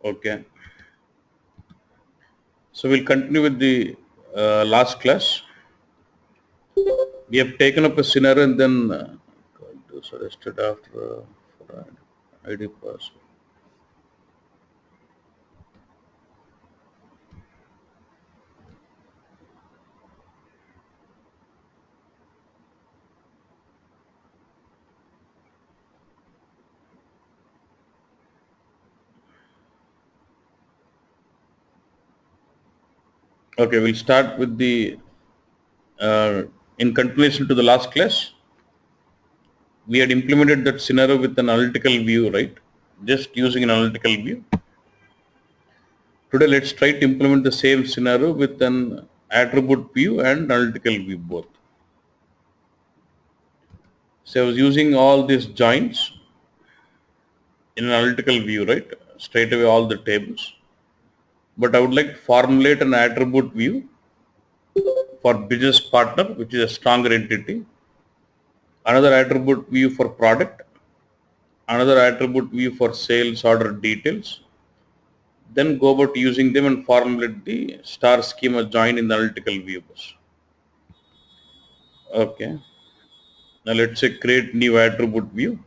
Okay. So we'll continue with the last class. We have taken up a scenario and then suggested after for ID pass. Okay, we'll start with the in continuation to the last class. We had implemented that scenario with an analytical view, right? Just using an analytical view. Today, let's try to implement the same scenario with an attribute view and analytical view both. So I was using all these joins in an analytical view, right? Straight away all the tables. But I would like to formulate an attribute view for business partner, which is a stronger entity. Another attribute view for product. Another attribute view for sales order details. Then go about using them and formulate the star schema join in the analytical view. Okay. Now let's say create new attribute view.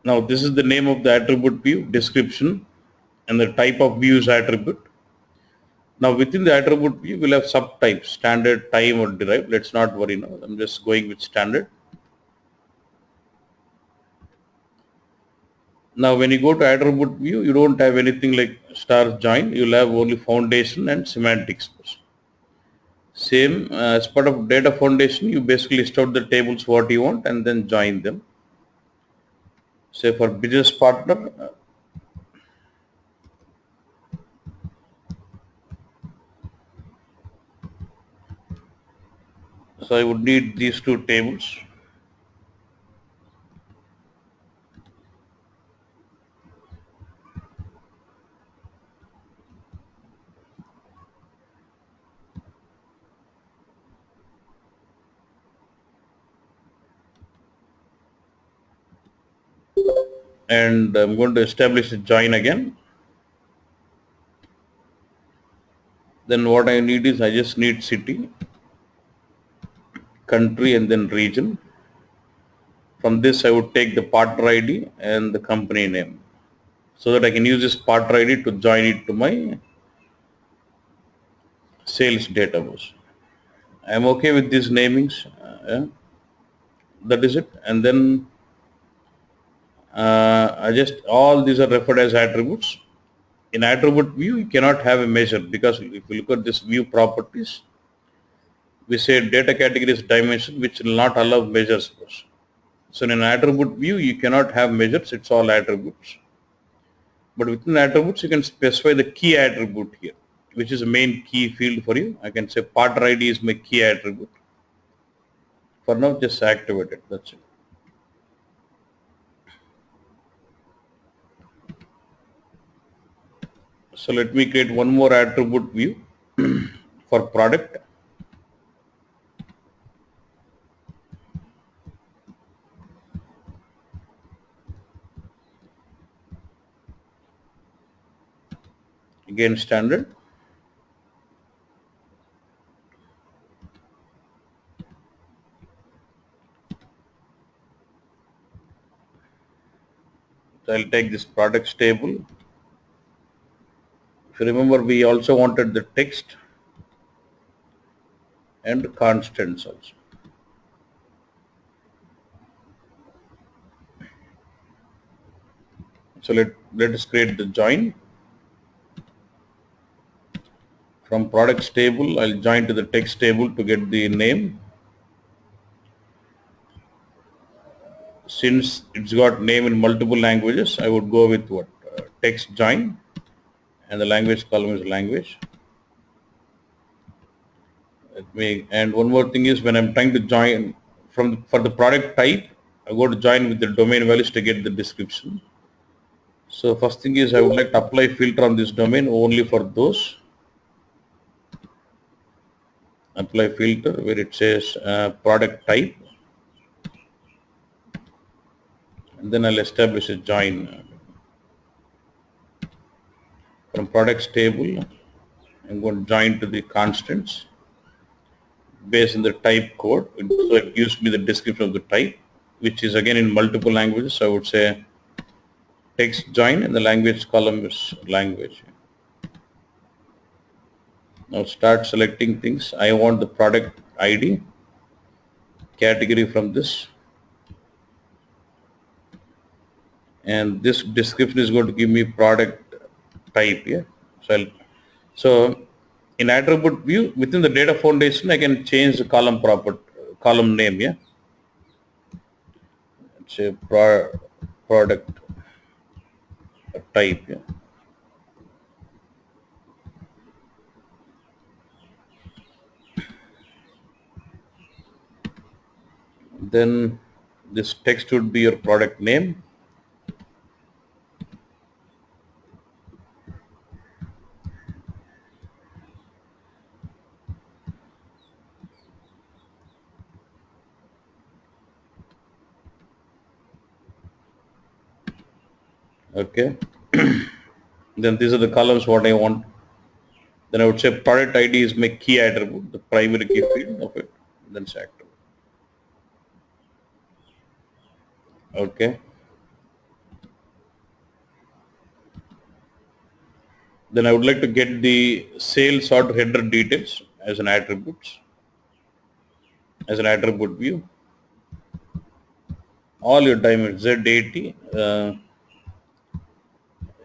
Now this is the name of the attribute view, description, and the type of view is attribute. Now within the attribute view, we'll have subtypes, standard, time, or derived. Let's not worry now. I'm just going with standard. Now when you go to attribute view, you don't have anything like star join. You'll have only foundation and semantics. Same as part of data foundation, you basically list out the tables what you want and then join them. Say for business partner, so I would need these two tables. And I'm going to establish a join again. Then what I need is I just need city, country, and then region. From this I would take the partner ID and the company name so that I can use this partner ID to join it to my sales database. I'm okay with these namings. Yeah, that is it. And then I just all these are referred as attributes. In attribute view, you cannot have a measure because if you look at this view properties, we say data category is dimension which will not allow measures. So in an attribute view, you cannot have measures, it's all attributes. But within attributes, you can specify the key attribute here, which is a main key field for you. I can say partner ID is my key attribute. For now, just activate it, that's it. So let me create one more attribute view for product. Again, standard. So I'll take this products table. If you remember, we also wanted the text and constants also. So let us create the join. From products table, I'll join to the text table to get the name. Since it's got name in multiple languages, I would go with what? Text join, and the language column is language. And one more thing is when I'm trying to join for the product type, I go to join with the domain values to get the description. So first thing is I would like to apply filter on this domain only for those. apply filter where it says product type, and then I'll establish a join. From products table, I'm going to join to the constants based on the type code. So it gives me the description of the type, which is again in multiple languages. So I would say text join, and the language column is language. Now start selecting things. I want the product ID category from this, and this description is going to give me product type. Yeah. So in attribute view within the data foundation, I can change the column name. Yeah. It's a product type. Yeah. Then this text would be your product name. Okay. Then these are the columns what I want. Then I would say product ID is my key attribute, the primary key field of it. Then it's active. Okay. Then I would like to get the sales order header details as an attribute view. All your dimensions Z80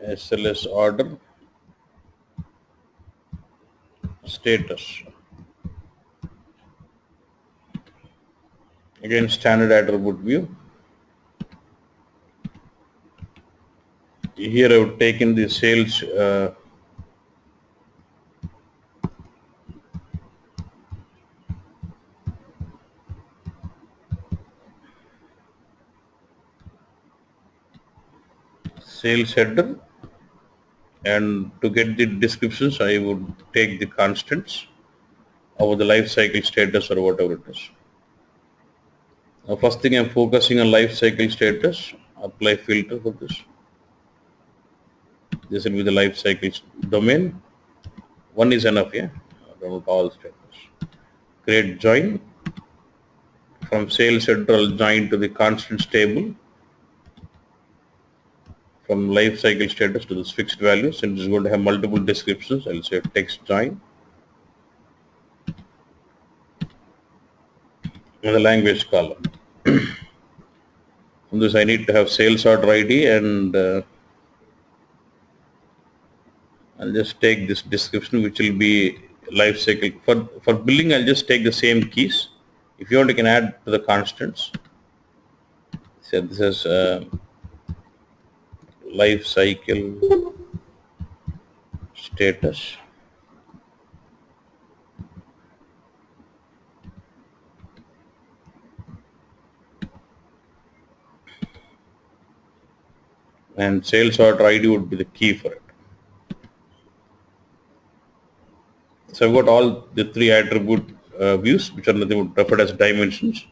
SLS order status. Again standard attribute view. Here I would take in the sales sales header, and to get the descriptions I would take the constants over the life cycle status or whatever it is. Now first thing I'm focusing on life cycle status. Apply filter for this. This will be the life cycle domain. One is enough, yeah. I don't want all status. Create join. From sales header I'll join to the constants table. From life cycle status to this fixed values, and it's going to have multiple descriptions. I'll say text join. And the language column. From this I need to have sales order ID, and I'll just take this description which will be life cycle. For billing I'll just take the same keys. If you want, you can add to the constants. So this is life cycle status. And sales order ID would be the key for it. So I've got all the three attribute views, which are nothing but referred as dimensions.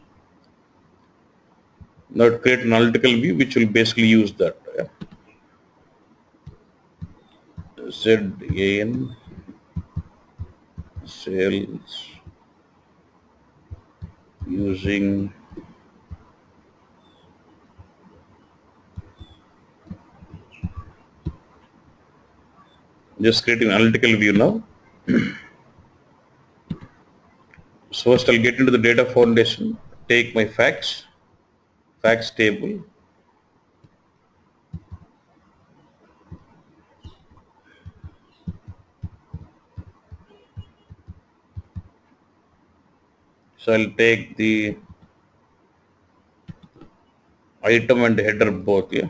Now create an analytical view which will basically use that. Yeah. ZAN sales using just creating an analytical view now. So first I'll get into the data foundation, take my facts table, so I'll take the item and header both. Yeah.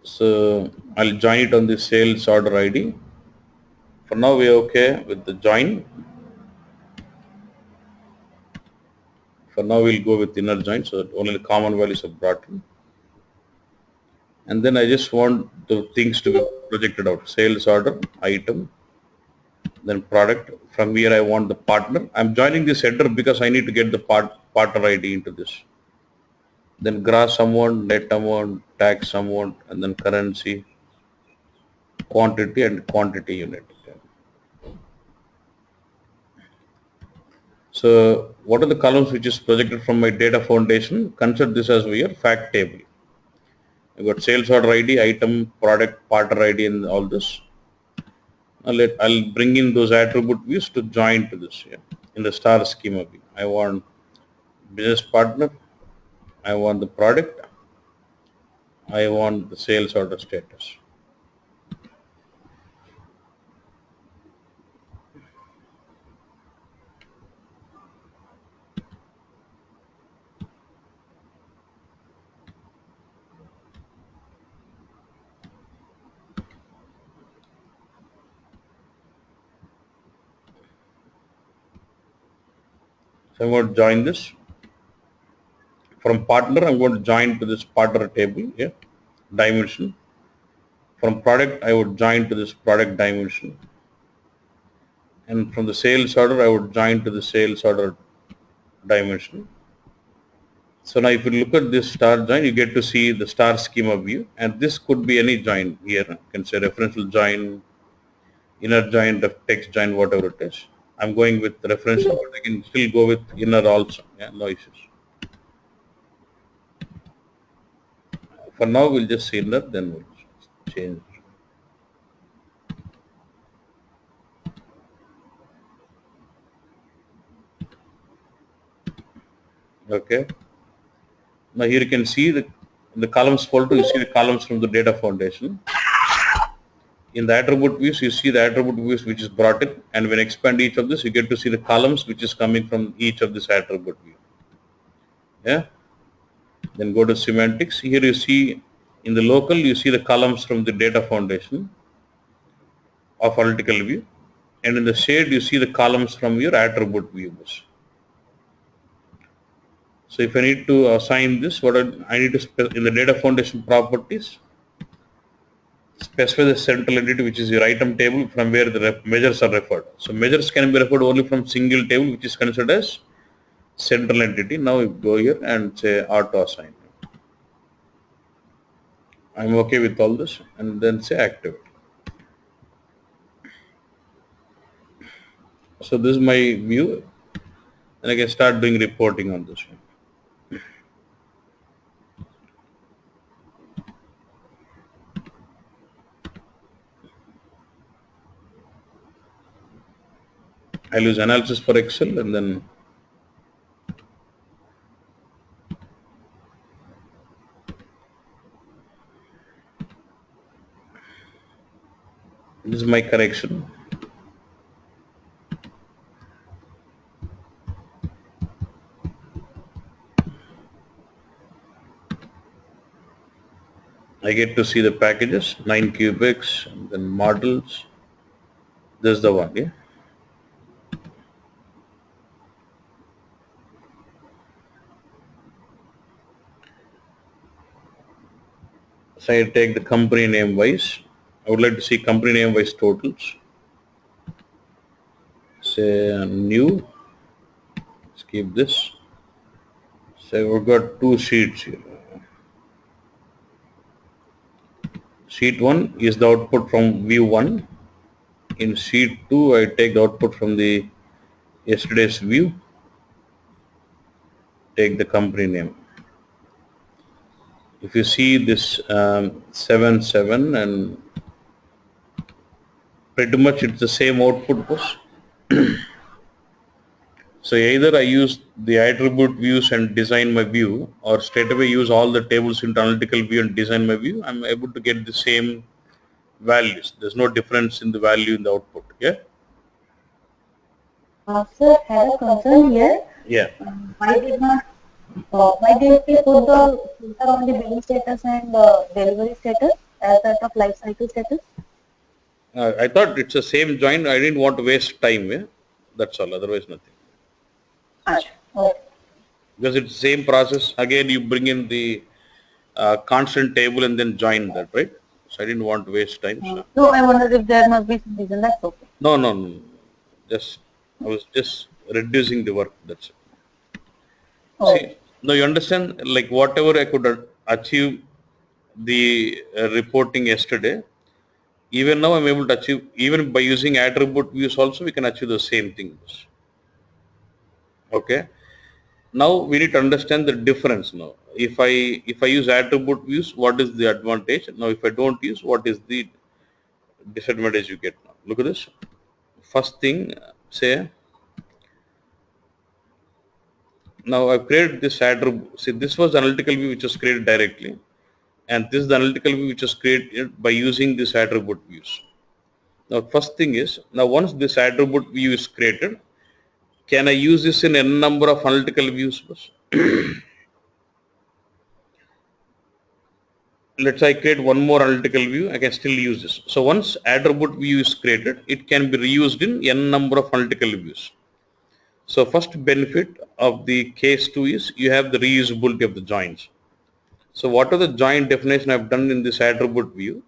So I'll join it on the sales order ID. For now we're okay with the join. For now we'll go with inner join, so that only the common values are brought in. And then I just want the things to be projected out. Sales order, item, then product. From here I want the partner. I'm joining this header because I need to get the partner ID into this. Then gross amount, net amount, tax amount, and then currency, quantity and quantity unit. So what are the columns which is projected from my data foundation? Consider this as your fact table. I've got sales order ID, item, product, partner ID, and all this. I'll bring in those attribute views to join to this here in the star schema view. I want business partner, I want the product, I want the sales order status. So I'm going to join this. From partner, I'm going to join to this partner table here, dimension. From product, I would join to this product dimension. And from the sales order, I would join to the sales order dimension. So now if you look at this star join, you get to see the star schema view, and this could be any join here. You can say referential join, inner join, text join, whatever it is. I'm going with referential, but I can still go with inner also. Yeah, no issues. For now, we'll just see inner, then we'll change. Okay. Now here you can see the columns folder, you see the columns from the data foundation. In the attribute views, you see the attribute views which is brought in, and when you expand each of this, you get to see the columns which is coming from each of this attribute view. Yeah. Then go to semantics. Here you see in the local, you see the columns from the data foundation of analytical view, and in the shade, you see the columns from your attribute views. So if I need to assign this, what I need to in the data foundation properties, specify the central entity, which is your item table from where the measures are referred. So measures can be referred only from single table, which is considered as central entity. Now you go here and say auto assign. I'm okay with all this, and then say activate. So this is my view, and I can start doing reporting on this one. I'll use analysis for Excel, and then this is my correction. I get to see the packages, 9 cubics, and then models. This is the one, yeah. So I take the company name wise. I would like to see company name wise totals. Say new. Let's keep this. So we've got two sheets here. Sheet 1 is the output from view 1. In sheet 2, I take the output from the yesterday's view. Take the company name. If you see this 7 and pretty much it's the same output was. So either I use the attribute views and design my view, or straight away use all the tables into analytical view and design my view. I'm able to get the same values. There's no difference in the value in the output. Yeah. Sir, had a concern here. Yeah. Why did we put the filter on the billing status and delivery status as that of life cycle status? I thought it's the same join. I didn't want to waste time. Yeah. That's all. Otherwise, nothing. Okay. Because it's the same process. Again, you bring in the constant table and then join that, right? So I didn't want to waste time. So. So I wondered if there must be some reason. That's okay. No. I was just reducing the work. That's it. Oh, See, now you understand, like whatever I could achieve the reporting yesterday, even now I'm able to achieve, even by using attribute views also, we can achieve the same things. Okay. Now we need to understand the difference now. If I use attribute views, what is the advantage? Now if I don't use, what is the disadvantage you get now? Look at this. First thing, say, now I've created this attribute. See, this was the analytical view which was created directly, and this is the analytical view which was created by using this attribute views. Now, first thing is, now once this attribute view is created, can I use this in n number of analytical views? Let's say I create one more analytical view, I can still use this. So once attribute view is created, it can be reused in n number of analytical views. So first benefit of the case 2 is you have the reusability of the joins. So what are the joint definition I've done in this attribute view?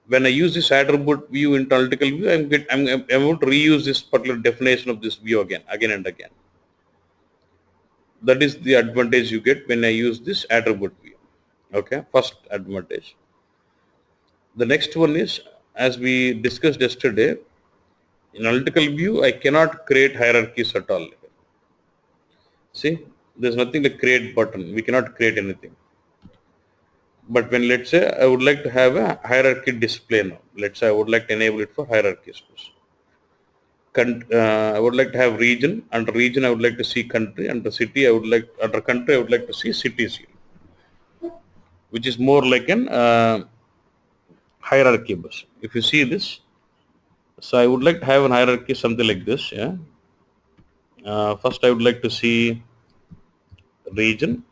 When I use this attribute view into analytical view, I'm able to reuse this particular definition of this view again and again. That is the advantage you get when I use this attribute view. Okay, first advantage. The next one is, as we discussed yesterday, in analytical view, I cannot create hierarchies at all. See, there's nothing like create button. We cannot create anything. But when, let's say I would like to have a hierarchy display now. Let's say I would like to enable it for hierarchies. I would like to have region. Under region, I would like to see country. Under city, under country, I would like to see cities here, which is more like an hierarchy bus. If you see this, so I would like to have an hierarchy something like this. Yeah. First, I would like to see region.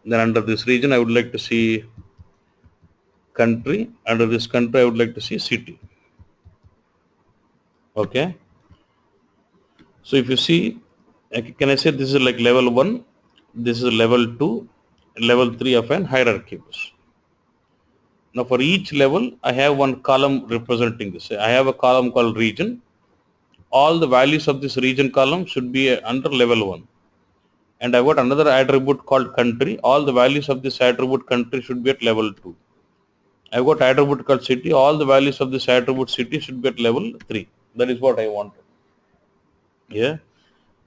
Then under this region, I would like to see country. Under this country, I would like to see city. Okay. So if you see, can I say this is like level 1, this is level 2, level 3 of an hierarchy bus. Now for each level, I have one column representing this. I have a column called region. All the values of this region column should be under level 1. And I've got another attribute called country. All the values of this attribute country should be at level 2. I've got attribute called city. All the values of this attribute city should be at level 3. That is what I wanted. Yeah.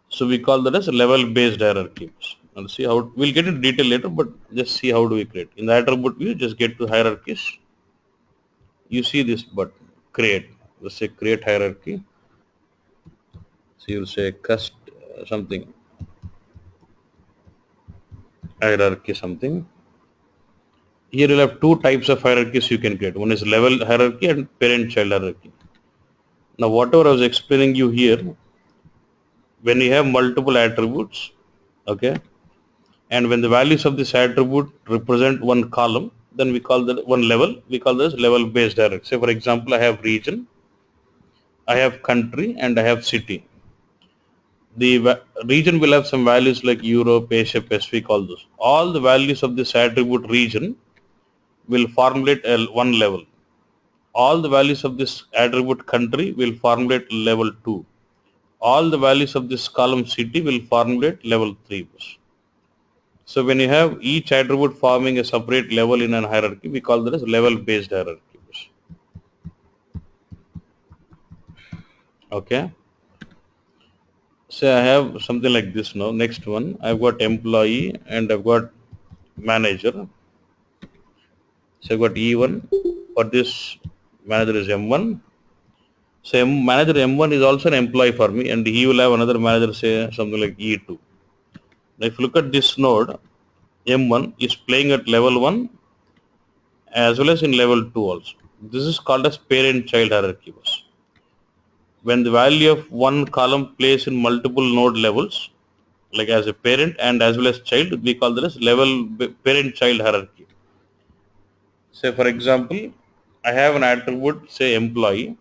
So we call that as level based hierarchy. And see how we'll get into detail later, but just see how do we create. In the attribute view, just get to hierarchies. You see this button, create. Let's say create hierarchy. So you'll say cust something hierarchy something. Here you'll have two types of hierarchies you can create. One is level hierarchy and parent child hierarchy. Now whatever I was explaining you here, when you have multiple attributes, okay, and when the values of this attribute represent one column, then we call that one level, we call this level based hierarchy. Say for example, I have region, I have country, and I have city. The region will have some values like Europe, Asia, Pacific, all those. All the values of this attribute region will formulate one level. All the values of this attribute country will formulate level 2. All the values of this column city will formulate level 3. So when you have each attribute forming a separate level in a hierarchy, we call that as level based hierarchy. Okay. So I have something like this now. Next one, I've got employee and I've got manager. So I've got E1. For this manager is M1. So manager M1 is also an employee for me, and he will have another manager, say something like E2. Now if you look at this node, M1 is playing at level 1 as well as in level 2 also. This is called as parent-child hierarchy. When the value of one column plays in multiple node levels, like as a parent and as well as child, we call that as level parent-child hierarchy. Say for example, I have an attribute, say employee.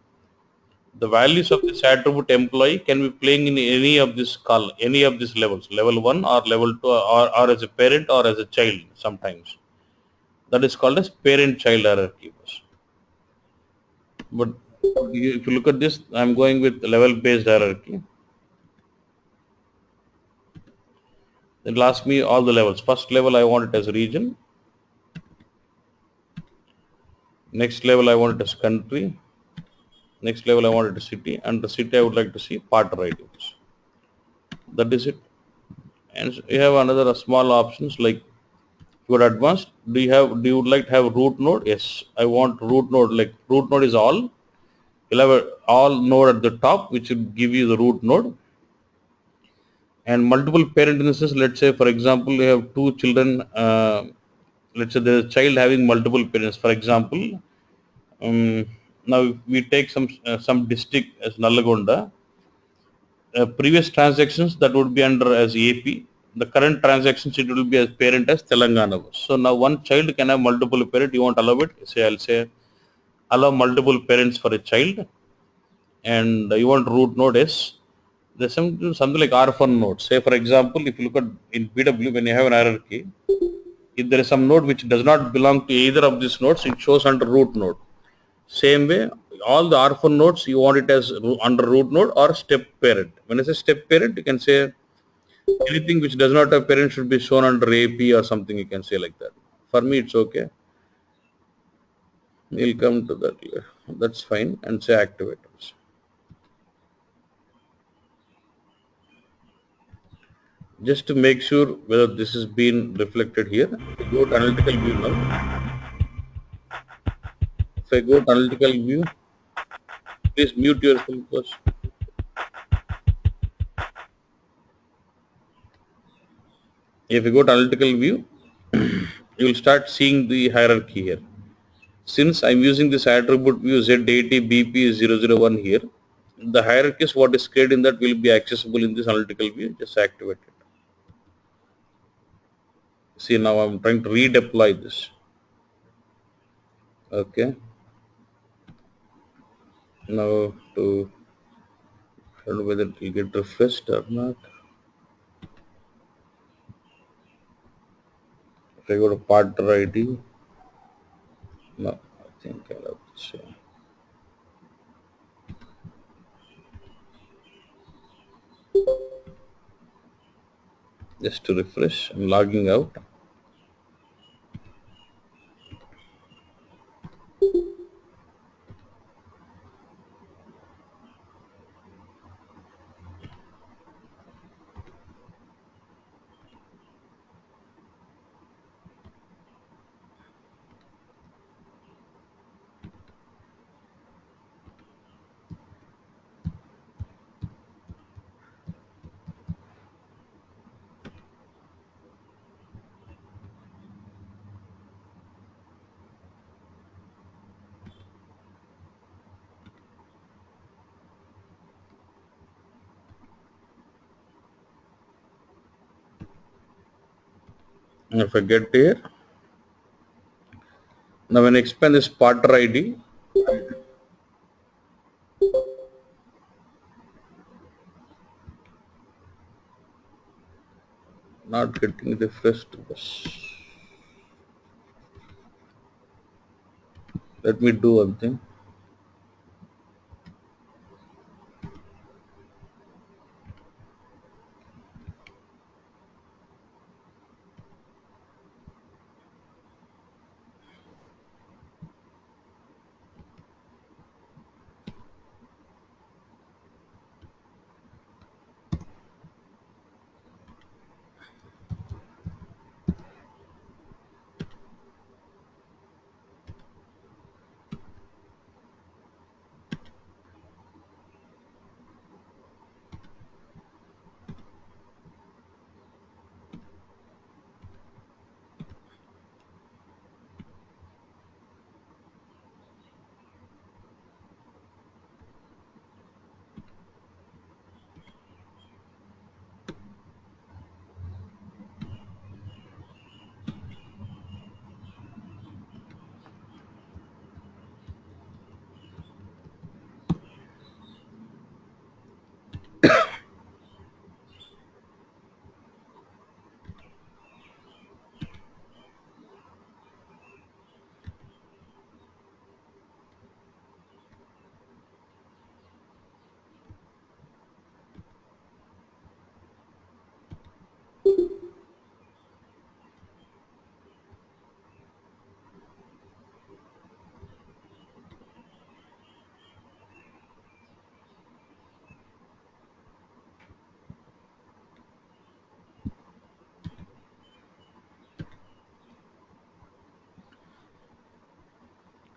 The values of this attribute employee can be playing in any of this column, any of these levels, level 1 or level 2, or as a parent or as a child sometimes. That is called as parent-child hierarchy. But If you look at this, I'm going with level based hierarchy. It'll ask me all the levels. First level I want it as region. Next level I want it as country. Next level I want it as city. And the city I would like to see partner writings. That is it. And you have another small options like for advanced. Do you would like to have root node? Yes. I want root node. Like root node is all. You'll have a all node at the top which will give you the root node. And multiple parent instances, let's say for example you have two children, let's say there's a child having multiple parents. For example, now if we take some district as Nalagonda, previous transactions that would be under as AP, the current transactions it will be as parent as Telangana was. So now one child can have multiple parent. You won't allow it. Say I'll say allow multiple parents for a child, and you want root node is there's something like orphan node. Say for example, if you look at in BW when you have an hierarchy, if there is some node which does not belong to either of these nodes, it shows under root node. Same way, all the orphan nodes you want it as under root node or step parent. When I say step parent, you can say anything which does not have parent should be shown under AP or something. You can say like that. For me, it's okay. We'll come to that later. That's fine. And say activators. Just to make sure whether this is being reflected here, go to analytical view now. If I go to analytical view, please mute yourself first. If you go to analytical view, you will start seeing the hierarchy here. Since I'm using this attribute view Z80BP001 here, the hierarchy is what is created in that will be accessible in this analytical view. Just activate it. See, now I'm trying to redeploy this. Okay. Now to, I don't know whether it will get refreshed or not. If I go to partner ID, no, I think I'll have to say. Just to refresh, I'm logging out. And if I get here, now when I expand this partner ID, not getting refreshed. Let me do one thing.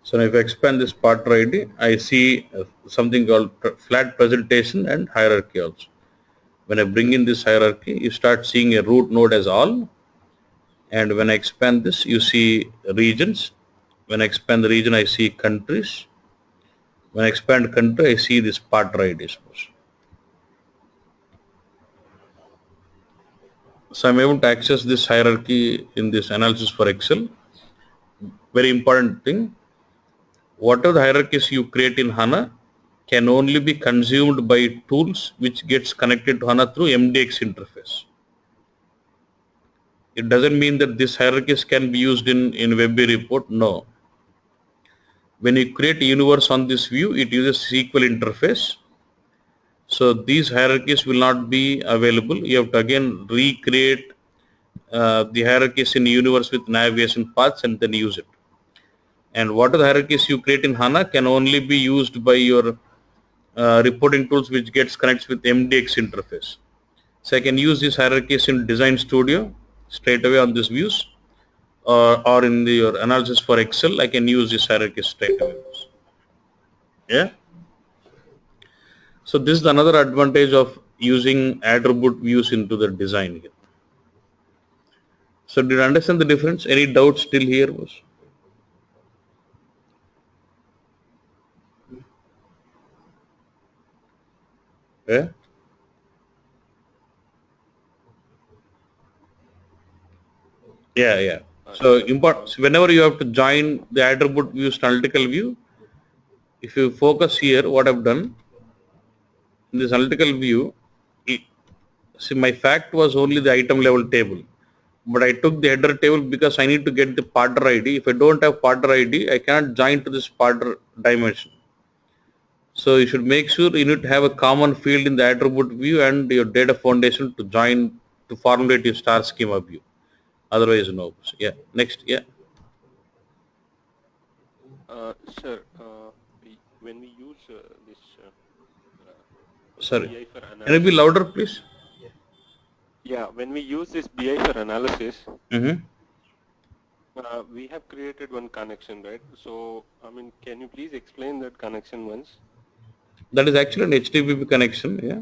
So now if I expand this partner ID, I see something called flat presentation and hierarchy also. When I bring in this hierarchy, you start seeing a root node as all. And when I expand this, you see regions. When I expand the region, I see countries. When I expand country, I see this partner ID. So I'm able to access this hierarchy in this analysis for Excel. Very important thing. Whatever the hierarchies you create in HANA can only be consumed by tools which gets connected to HANA through MDX interface. It doesn't mean that these hierarchies can be used in WebB report. No. When you create a universe on this view, it uses SQL interface. So these hierarchies will not be available. You have to again recreate the hierarchies in universe with navigation paths and then use it. And what are the hierarchies you create in HANA can only be used by your reporting tools which gets connects with MDX interface. So I can use these hierarchies in Design Studio straight away on these views, or in your analysis for Excel, I can use this hierarchies straight away. Yeah. So this is another advantage of using attribute views into the design here. So did you understand the difference? Any doubts still here? Yeah. Yeah, yeah. So important. So whenever you have to join the attribute views to analytical view, if you focus here, what I've done in this analytical view, see my fact was only the item level table, but I took the header table because I need to get the partner ID. If I don't have partner ID, I cannot join to this partner dimension. So you should make sure you need to have a common field in the attribute view and your data foundation to join to formulate your star schema view. Otherwise, no. Yeah. Next. Yeah. Sir, when we use this Sorry. BI for Can you be analysis, louder, please? yeah, when we use this BI for analysis, Mm-hmm. we have created one connection, right? So, I mean, can you please explain that connection once? That is actually an HTTP connection. Yeah.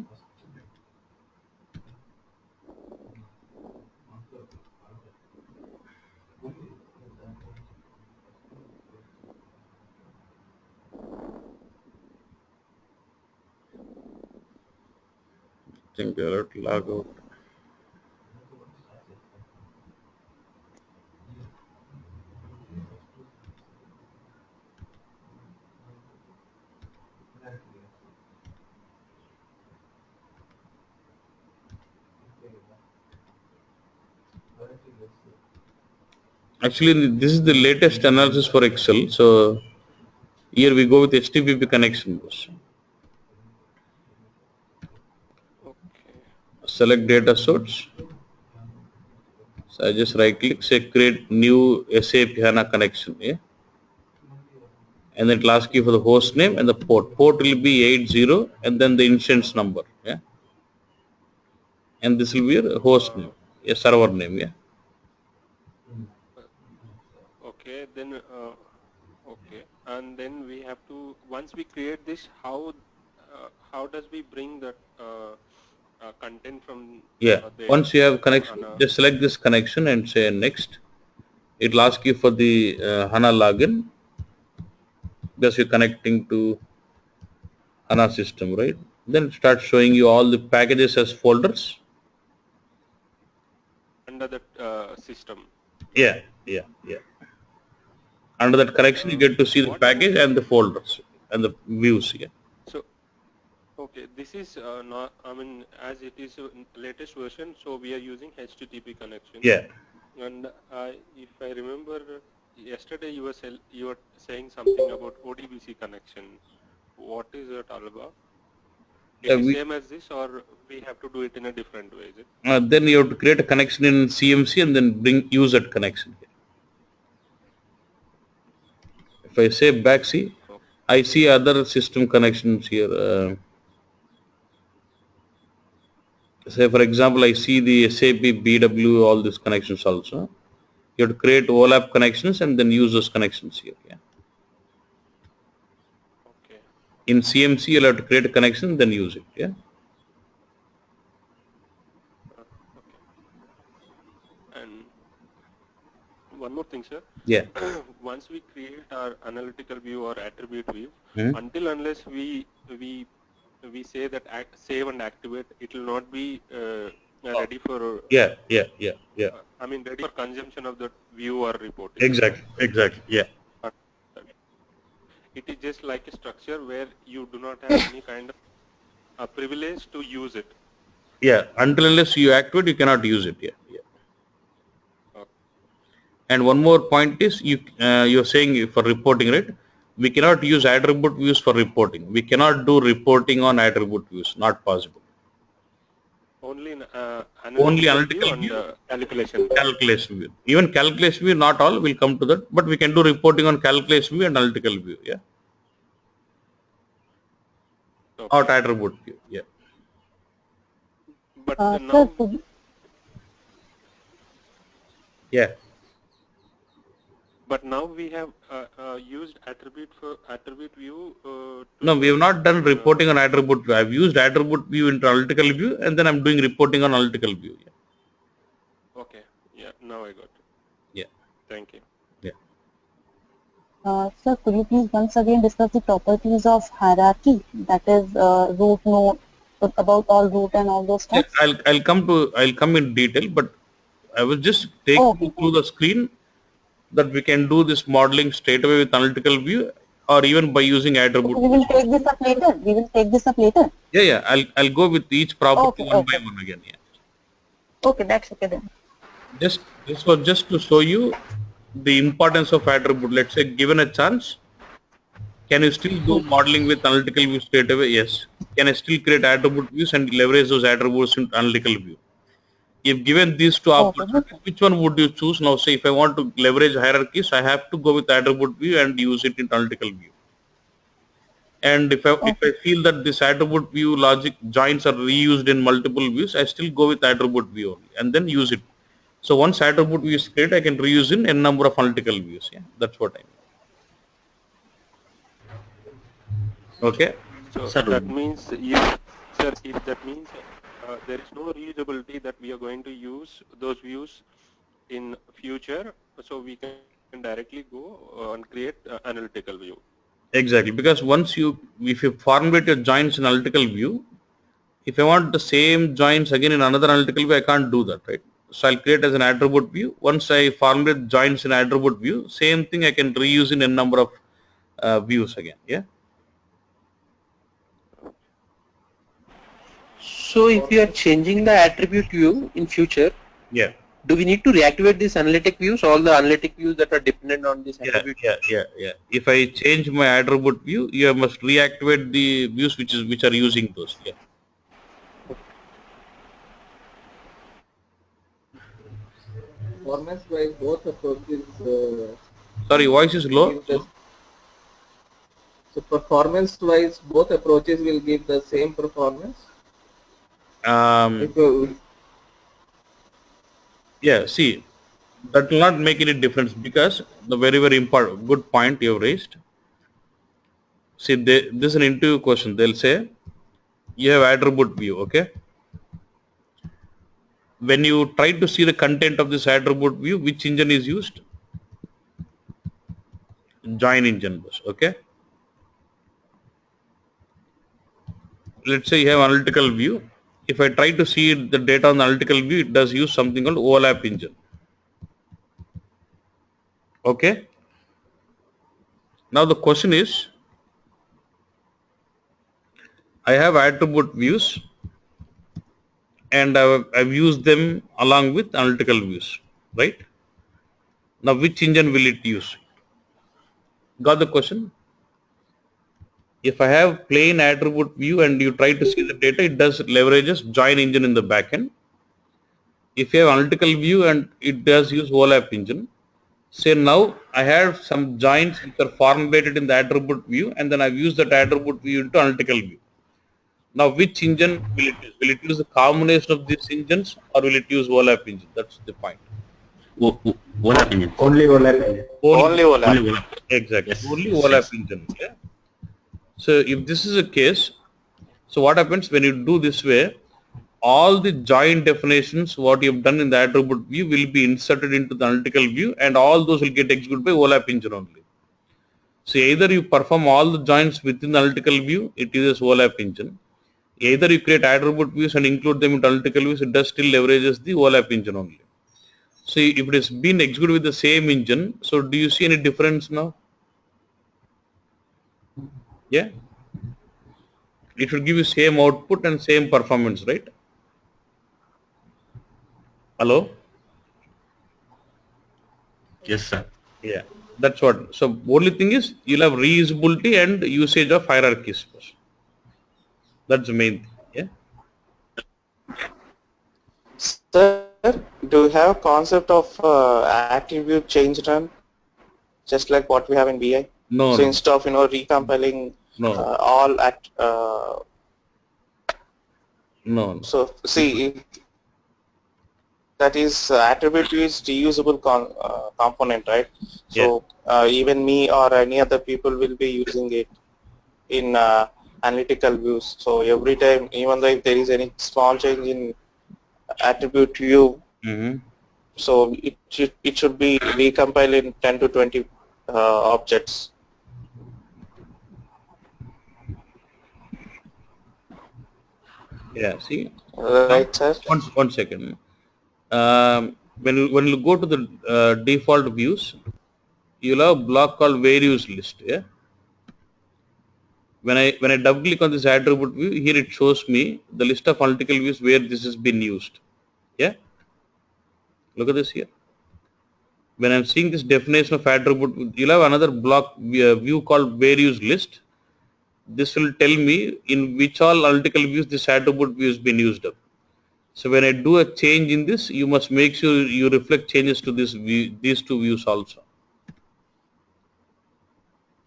I think you have to log out. Actually, this is the latest analysis for Excel. So here we go with HTTP connection. Okay. Select data source. So I just right click, say create new SAP HANA connection. Yeah. And then it will ask you for the host name and the port. Port will be 80 and then the instance number. Yeah. And this will be your host name, a server name. Yeah. Okay, then, okay, and then we have to, once we create this, how does we bring that content from Yeah. there Once you have to connection, HANA? just select this connection and say next. It will ask you for the HANA login because you're connecting to HANA system, right? Then it starts showing you all the packages as folders. Under that system. Yeah, yeah, yeah. Under that connection, you get to see the What about package and the folders and the views. Yeah. so okay, this is not, I mean, as it is latest version, so we are using HTTP connection. Yeah. And if I remember, yesterday you were saying something about ODBC connection. What is that all about? It is We, same as this, or we have to do it in a different way, is it? then you have to create a connection in CMC and then use that connection here. If I say back, see, Okay. I see other system connections here. Say for example, I see the SAP BW, all these connections also. You have to create OLAP connections and then use those connections here. Yeah. In CMC, you'll have to create a connection, then use it. Yeah. Okay. And one more thing, sir. Yeah. Once we create our analytical view or attribute view, Hmm. until unless we say that save and activate, it will not be ready for Yeah. I mean ready for consumption of the view or report. Is it Exactly. right? Exactly. Yeah. It is just like a structure where you do not have any kind of privilege to use it. Yeah. Until unless you activate, you cannot use it. Yeah. Yeah. Okay. And one more point is you're saying for reporting, right? We cannot use attribute views for reporting. We cannot do reporting on attribute views. Not possible. Only in Only analytical view analytical and view, calculation view. calculation view. Even calculation view, not all will come to that, but we can do reporting on calculation view and analytical view. Yeah. Not Okay. attribute view. Yeah. But Sir, now could you, Yeah. we have used attribute view No, we have to not done reporting on attribute view. I've used attribute view into analytical view, and then I'm doing reporting on analytical view. Yeah. okay. Yeah, now I got it. Yeah. Thank you. Yeah. sir, could you please once again discuss the properties of hierarchy, that is root node, about all root and all those Yeah, stuff? I'll come in detail, but I will just take Oh, you okay. through the screen that we can do this modeling straight away with analytical view or even by using attribute Okay, we views will also. take this up later. We will take this up later. Yeah, yeah. I'll go with each property Okay, one by okay. one again. Yeah. Okay, that's okay then. Just this was just to show you the importance of attribute. Let's say given a chance, can you still do modeling with analytical view straight away? Yes. Can I still create attribute views and leverage those attributes in analytical view? If given these two Okay, good. opportunities, which one would you choose? Now say if I want to leverage hierarchies, I have to go with attribute view and use it in analytical view. And if Okay. I feel that this attribute view logic joins are reused in multiple views, I still go with attribute view only and then use it. So once attribute view is created, I can reuse in n number of analytical views. Yeah, that's what I mean. Okay. So Sir, that means if, sir, if that means there is no reusability that we are going to use those views in future, so we can directly go and create analytical view. Exactly. Because once if you formulate your joins in analytical view, if I want the same joins again in another analytical view, I can't do that, right? So I'll create as an attribute view. Once I formulate joins in attribute view, same thing I can reuse in n number of views again. Yeah. so if you are changing the attribute view in future, Yeah. do we need to reactivate these analytic views, all the analytic views that are dependent on this Yeah, attribute? yeah. If I change my attribute view, you must reactivate the views which are using those. Yeah. Performance wise both approaches Sorry, voice is low. give the so performance wise both approaches will give the same performance Um, if you yeah. See, that will not make any difference because the very important good point you have raised. See, this is an interview question. They'll say you have attribute view. Okay. When you try to see the content of this attribute view, which engine is used? Join engine bus. Okay. Let's say you have analytical view. If I try to see the data on the analytical view, it does use something called overlap engine. Okay. Now the question is, I have attribute views and I've used them along with analytical views, right? Now which engine will it use? Got the question? If I have plain attribute view and you try to see the data, it does leverages join engine in the backend. If you have analytical view and it does use overlap engine, say now I have some joins which are formulated in the attribute view and then I've used that attribute view into analytical view. Now which engine will it use? Will it use a combination of these engines or will it use overlap engine? That's the point. Overlap engine. only overlap engine. Only Only overlap. exactly. Yes, Only yes, overlap yes. engine. Yeah. So if this is a case, so what happens when you do this way, all the joint definitions what you have done in the attribute view will be inserted into the analytical view, and all those will get executed by OLAP engine only. So either you perform all the joints within the analytical view, it uses OLAP engine. Either you create attribute views and include them into analytical views, it does still leverages the OLAP engine only. So if it has been executed with the same engine, so do you see any difference now? Yeah, it should give you same output and same performance, right? Hello? Yes, sir. Yeah, that's what. So only thing is you'll have reusability and usage of hierarchies. That's the main thing. Yeah. Sir, do you have concept of attribute change run, just like what we have in BI? No, So no, instead of recompiling no, all at no, no. so see that is attribute view is reusable component, right? So even me or any other people will be using it in analytical views. So every time, even though if there is any small change in attribute view, Mm-hmm. so it should be recompiled in 10 to 20 objects. Yeah. See, Right, sir? one second. When you go to the default views, you'll have a block called values list. Yeah. When I double click on this attribute view, here it shows me the list of analytical views where this has been used. Yeah. Look at this here. When I'm seeing this definition of attribute, you'll have another block view called values list. This will tell me in which all analytical views this attribute view has been used up. So when I do a change in this, you must make sure you reflect changes to this view, these two views also.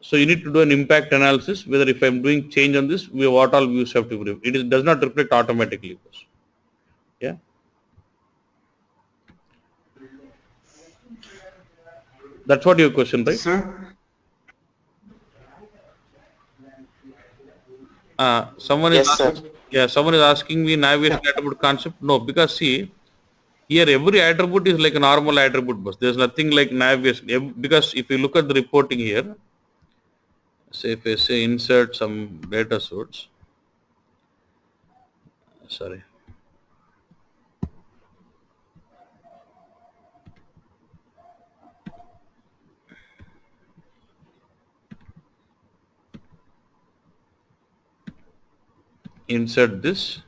So you need to do an impact analysis whether if I'm doing change on this, what all views have to be. Does not reflect automatically. Yeah. That's what your question, right? Sir? Someone is Yes, sir. someone is asking me navigation Yeah. attribute concept. No, because see, here every attribute is like a normal attribute bus. There's nothing like navigation because if you look at the reporting here, say if I say insert some data source, sorry, insert this.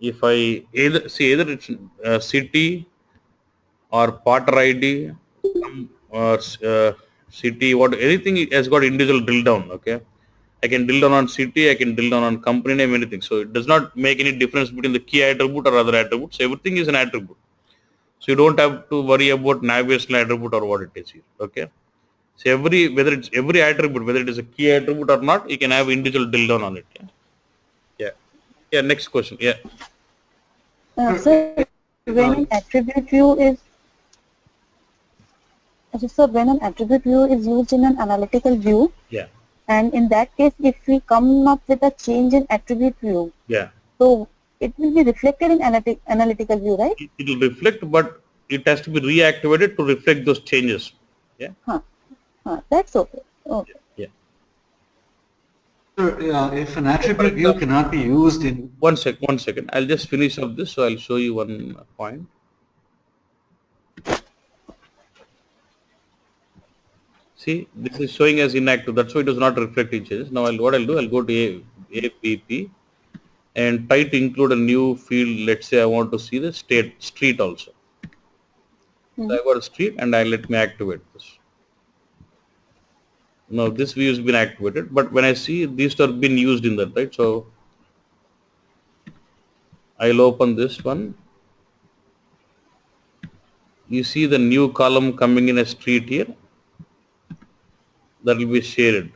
If I either it's city or Potter ID or city, what anything has got individual drill down. Okay, I can drill down on city, I can drill down on company name, anything. So it does not make any difference between the key attribute or other attributes. Everything is an attribute. So you don't have to worry about navigational attribute or what it is here. Okay. So every attribute, whether it is a key attribute or not, you can have individual drill down on it. Yeah. Yeah. Yeah. Next question. Yeah. Sir, when an attribute view is so when an attribute view is used in an analytical view, Yeah. and in that case, if we come up with a change in attribute view, Yeah. so it will be reflected in analytical view, right? It will reflect, but it has to be reactivated to reflect those changes. Yeah. That's okay. Okay. Yeah. Sir, if an attribute view cannot be used in... One second. I'll just finish up this. So I'll show you one point. See, this is showing as inactive. That's why it does not reflect in changes. Now what I'll do, I'll go to APP and try to include a new field. Let's say I want to see the street also. So I got a street and let me activate this. Now this view has been activated, but when I see these are been used in that, right? So I'll open this one. You see the new column coming in a street here. That will be shared.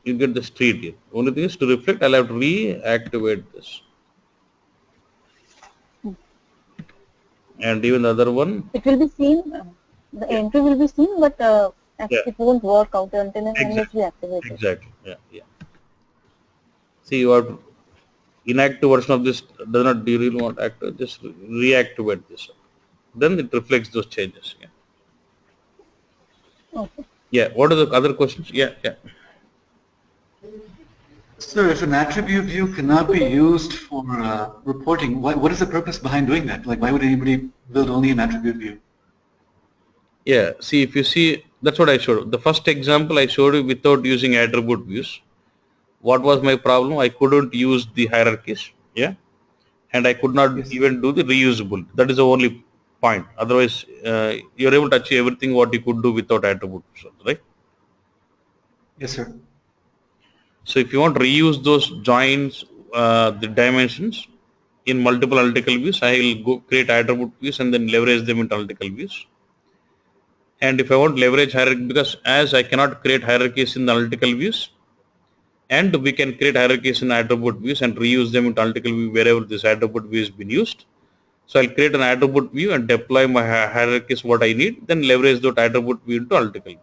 You get the street here. Only thing is to reflect, I'll have to reactivate this. and even the other one. It will be seen, the Yeah. entry will be seen, but Yeah. it won't work out until and unless Exactly. we activate it. Exactly. Yeah. Yeah. See, you have inactive version of this does not do you really want active, just reactivate this. Then it reflects those changes. Yeah. Okay. Yeah. What are the other questions? Yeah. Yeah. Sir, if an attribute view cannot be used for reporting, what is the purpose behind doing that? Like, why would anybody build only an attribute view? Yeah. See, if you see, that's what I showed. The first example I showed you without using attribute views. What was my problem? I couldn't use the hierarchies. Yeah. And I could not Yes. even do the reusable. That is the only point. Otherwise, you're able to achieve everything what you could do without attributes, right? Yes, sir. So if you want to reuse those joins, the dimensions in multiple analytical views, I will go create attribute views and then leverage them into analytical views. And if I want to leverage hierarchy, because as I cannot create hierarchies in the analytical views, and we can create hierarchies in attribute views and reuse them into analytical view wherever this attribute view has been used. So I'll create an attribute view and deploy my hierarchies what I need, then leverage that attribute view into analytical view.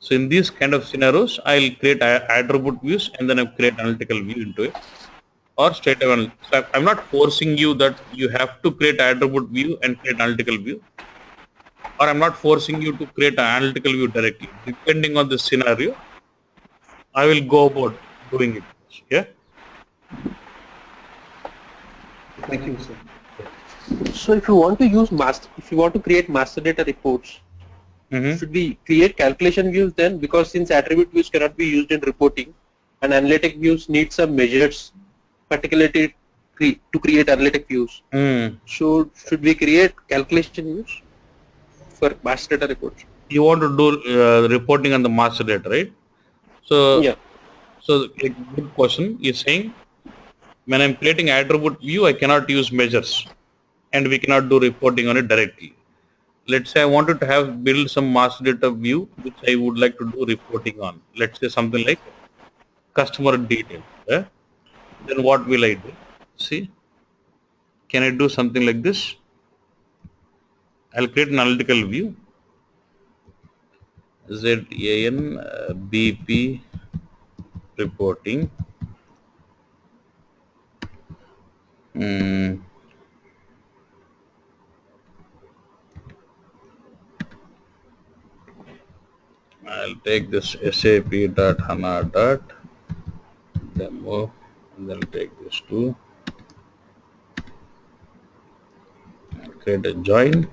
So in these kind of scenarios, I'll create attribute views and then I'll create analytical view into it, or straight away. So I'm not forcing you that you have to create attribute view and create analytical view, or I'm not forcing you to create an analytical view directly. Depending on the scenario, I will go about doing it. Yeah. Thank you, sir. So if you want to use if you want to create master data reports, Mm-hmm. should we create calculation views then? Because since attribute views cannot be used in reporting, and analytic views need some measures, particularly to create analytic views. So should we create calculation views for master data reports? You want to do reporting on the master data, right? So, Yeah. so a good question is saying, when I'm creating attribute view, I cannot use measures, and we cannot do reporting on it directly. Let's say I wanted to have build some master data view which I would like to do reporting on. Let's say something like customer detail. Yeah? Then what will I do? See, can I do something like this? I'll create an analytical view. ZAN BP reporting. Hmm. I'll take this SAP.HANA.demo and then take this to create a join.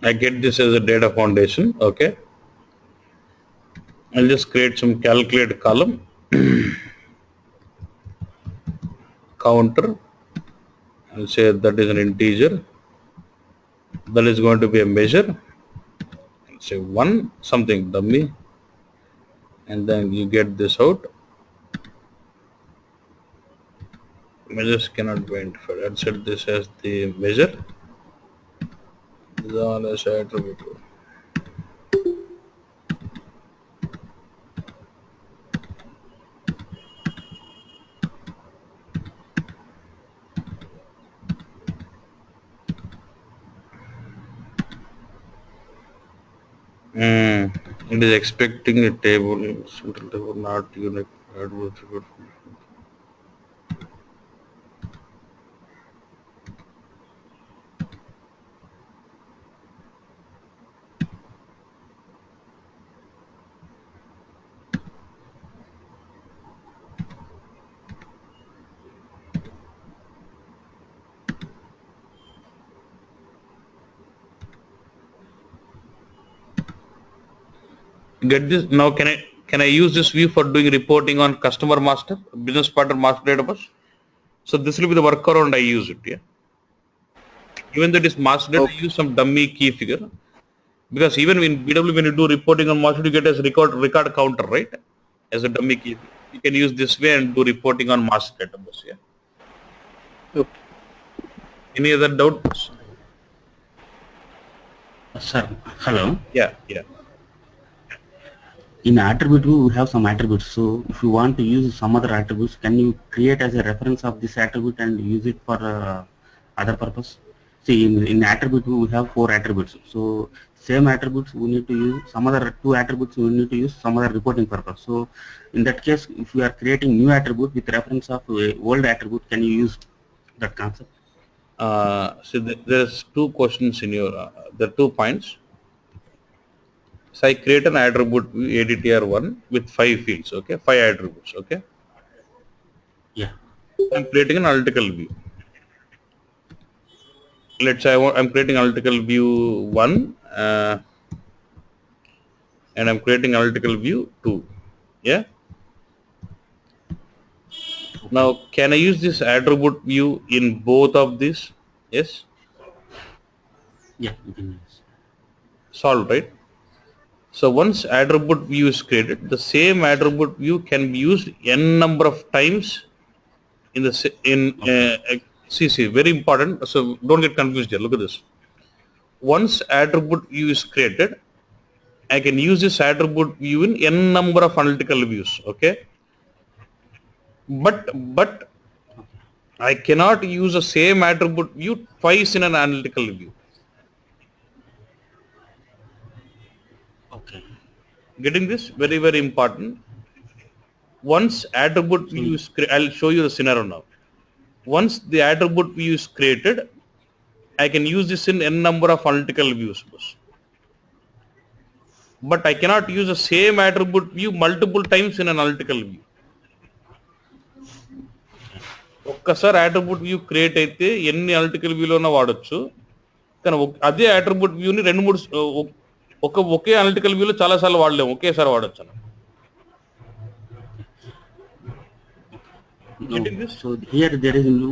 I get this as a data foundation. Okay. I'll just create some calculate column counter and say that is an integer. That is going to be a measure. And say one something dummy, and then you get this out. Measures cannot be identified. I'll set this as the measure. This is all as attribute. It is expecting a table, central table, not unique. Get this now. Can I use this view for doing reporting on customer master, business partner master database? So this will be the workaround I use it. Yeah. Even though it is master data, I use some dummy key figure. Because even in BW, when you do reporting on master, you get as record counter, right? As a dummy key. You can use this way and do reporting on master database. Yeah. Okay. Any other doubts? Sir, hello. Yeah, yeah. In attribute view, we have some attributes. So if you want to use some other attributes, can you create as a reference of this attribute and use it for other purpose? See, in attribute view, we have 4 attributes. So same attributes we need to use, some other 2 attributes we need to use some other reporting purpose. So in that case, if we are creating new attribute with reference of old attribute, can you use that concept? So there's 2 questions in your, there are 2 points. So I create an attribute ADTR1 with 5 fields, okay, 5 attributes, okay. Yeah. I'm creating an analytical view. Let's say I'm creating analytical view 1 and I'm creating analytical view 2. Yeah. Now, can I use this attribute view in both of these? Yes. Yeah, you can use. Solved, right? So once attribute view is created, the same attribute view can be used n number of times in the see, very important. So don't get confused here. Look at this. Once attribute view is created, I can use this attribute view in n number of analytical views. Okay. But I cannot use the same attribute view twice in an analytical view. Okay. Getting this? Very, very important. Once attribute view is created, I'll show you the scenario now. Once the attribute view is created, I can use this in n number of analytical views. But I cannot use the same attribute view multiple times in an analytical view. ఒక్కసారి attribute view create అయితే ఎన్ని analytical వ్యూలోనే వాడొచ్చు, కానీ అదే attribute view ని 2-3 ఒకే analytical వ్యూలో చాలా సార్లు వాడలేము, ఒకేసారి వాడొచ్చు. No. So here there is no,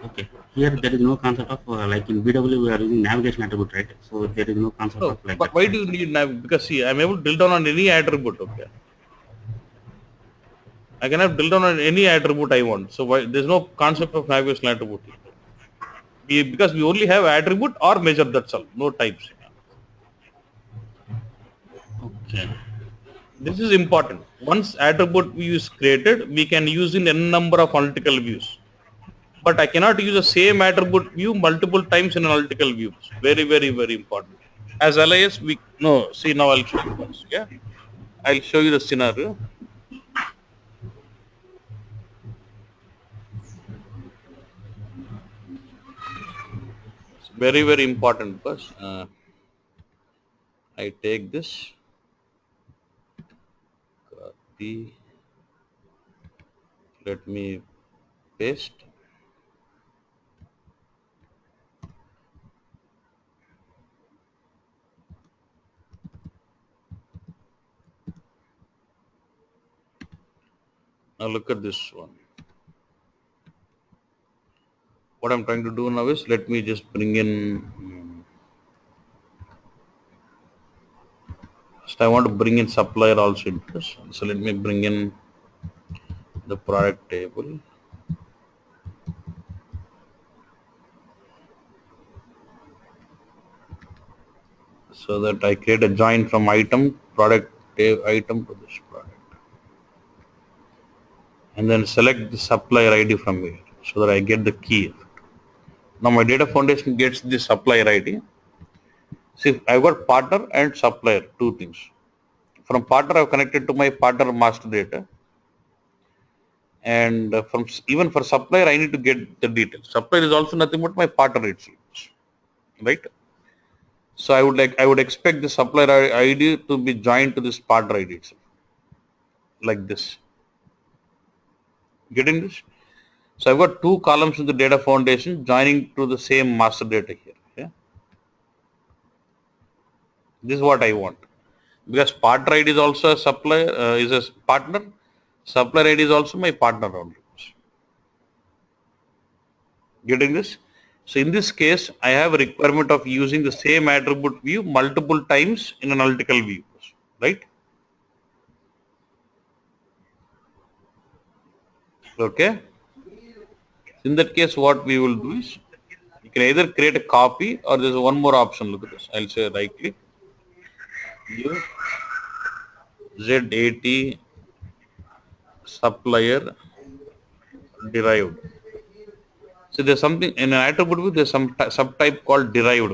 okay. Here there is no concept of like in BW we are using navigation attribute, right? So there is no concept of like. But why do you need because see, I'm able to drill down on any attribute. Okay. I can have drill down on any attribute I want. So why there's no concept of navigation attribute? Because we only have attribute or measure, that's all. No types. Okay. This is important. Once attribute view is created, we can use in n number of analytical views. But I cannot use the same attribute view multiple times in analytical views. Very, very, very important. As LIS, see now I'll show you once. Yeah, I'll show you the scenario. It's very, very important because I take this. Let me paste. Now look at this one. What I'm trying to do now is, let me just bring in, first I want to bring in supplier also into this. So let me bring in the product table. So that I create a join from item, product item to this product. And then select the supplier ID from here so that I get the key. Now my data foundation gets the supplier ID. See, I've got partner and supplier, 2 things. From partner, I've connected to my partner master data. And from even for supplier, I need to get the details. Supplier is also nothing but my partner itself, right? So I would expect the supplier ID to be joined to this partner ID itself, like this. Getting this? So I've got 2 columns in the data foundation joining to the same master data here. Yeah? This is what I want. Because partner ID is also a supplier, is a partner. Supplier ID is also my partner only. Getting this? So in this case, I have a requirement of using the same attribute view multiple times in an analytical view, right? Okay. In that case, what we will do is, you can either create a copy or there's one more option. Look at this. I'll say right click, view, Z80 supplier derived. So there's something in an attribute view, there's some subtype called derived.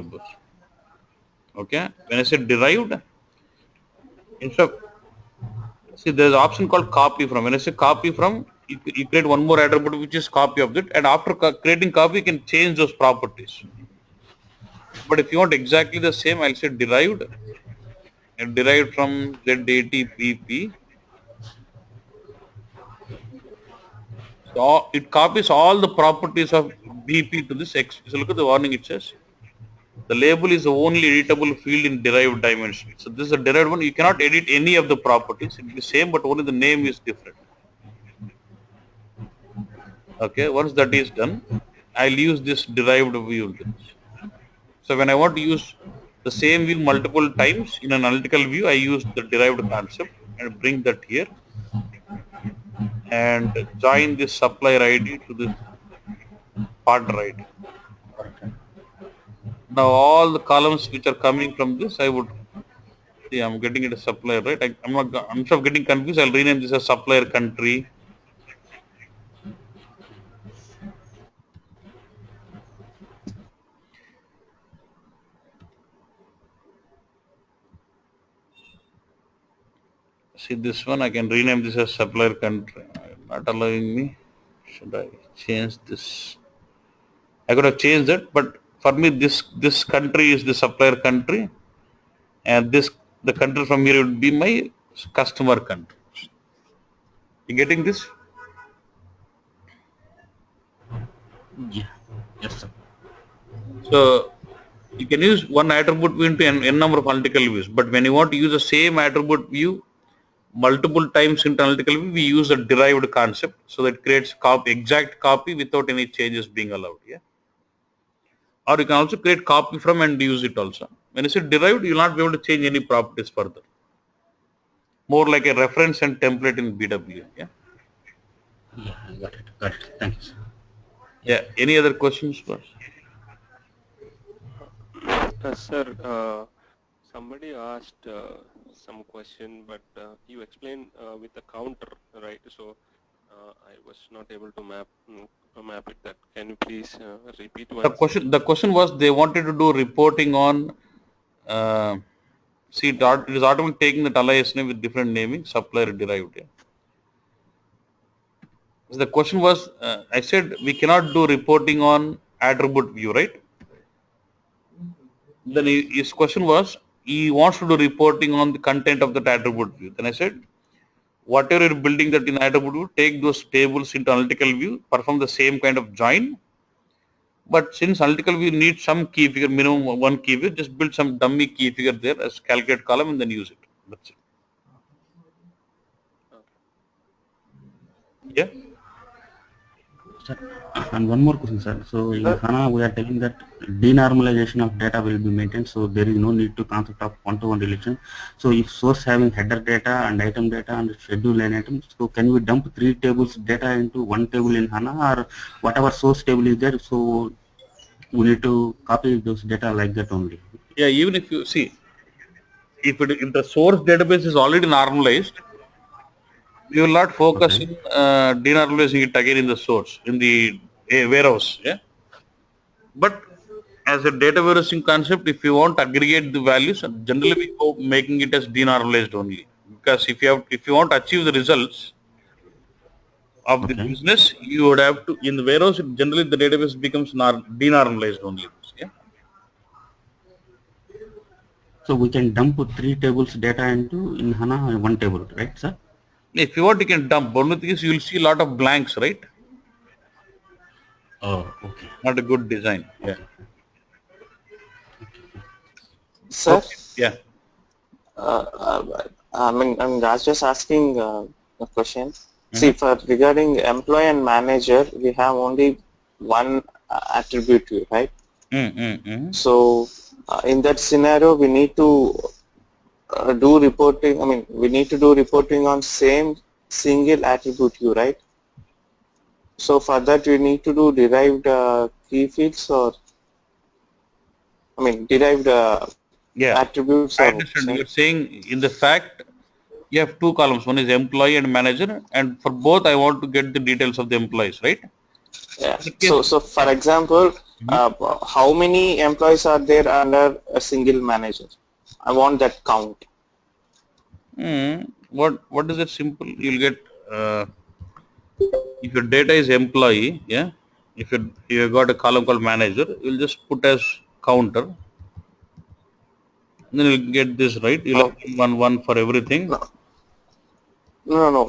Okay. When I say derived, instead of, see, there's an option called copy from. When I say copy from, you create one more attribute which is copy of it, and after creating copy, you can change those properties. But if you want exactly the same, I'll say derived, and derived from Z80PP. So it copies all the properties of BP to this X. So look at the warning it says. The label is the only editable field in derived dimension. So this is a derived one. You cannot edit any of the properties. It will be same, but only the name is different. Okay, once that is done, I'll use this derived view. So when I want to use the same view multiple times in an analytical view, I use the derived concept and bring that here and join this supplier ID to the partner ID. Now all the columns which are coming from this, I would see, I'm getting it as supplier, right? I'm not, instead of getting confused, I'll rename this as supplier country. See this one, I can rename this as supplier country. Not allowing me. Should I change this? I could have changed that, but for me, this country is the supplier country, and the country from here would be my customer country. You getting this? Yeah. Yes, sir. So you can use one attribute view into n number of analytical views, but when you want to use the same attribute view multiple times into analytical view, we use a derived concept, so that creates exact copy without any changes being allowed. Yeah. Or you can also create copy from and use it also. When you say derived, you will not be able to change any properties further. More like a reference and template in BW. Yeah. Yeah, I got it. Got it. Thank you, sir. Yeah. Any other questions, boss? Sir, somebody asked some question, but you explained with the counter, right? So I was not able to map it. That can you please repeat once? The question was, they wanted to do reporting on. See, it is automatically taking the alias name with different naming, supplier derived. Yeah. So the question was, I said we cannot do reporting on attribute view, right? Then his question was, he wants to do reporting on the content of that attribute view. Then I said, whatever you're building that in attribute view, take those tables into analytical view, perform the same kind of join. But since analytical view needs some key figure, minimum one key figure, just build some dummy key figure there as calculate column and then use it. That's it. Yeah. Sir, and one more question, sir. So in HANA, we are telling that denormalization of data will be maintained, so there is no need to concept of one-to-one relation. So if source having header data and item data and schedule line items, so can we dump 3 tables data into one table in HANA, or whatever source table is there, so we need to copy those data like that only? Yeah, even if you see, if the source database is already normalized, we will not focus in denormalizing it again in the source, in the warehouse. Yeah. But as a data warehousing concept, if you want to aggregate the values, generally we go making it as denormalized only. Because if you want to achieve the results of the business, you would have to, in the warehouse, generally the database becomes denormalized only. Yeah. So we can dump 3 tables data into in HANA one table, right, sir? If you want, you can dump. Only thing is, you will see a lot of blanks, right? Oh, okay. Not a good design. Yeah. Sir? Okay. Yeah. I mean, I was just asking a question. See, for regarding employee and manager, we have only one attribute view, right? Mm-hmm. So in that scenario, we need to do reporting. I mean, we need to do reporting on same single attribute view, right? So for that, we need to do derived key fields, or I mean derived Yeah, attributes, I or understand. same. You're saying in the fact you have two columns. One is employee and manager, and for both I want to get the details of the employees, right? Yeah. In that case, So for yeah. example, Mhm. how many employees are there under a single manager? I want that count. What is it simple? You'll get if your data is employee, yeah. If you got a column called manager, you'll just put as counter. Then you'll get this right. You'll Oh, have one for everything. no, no, no.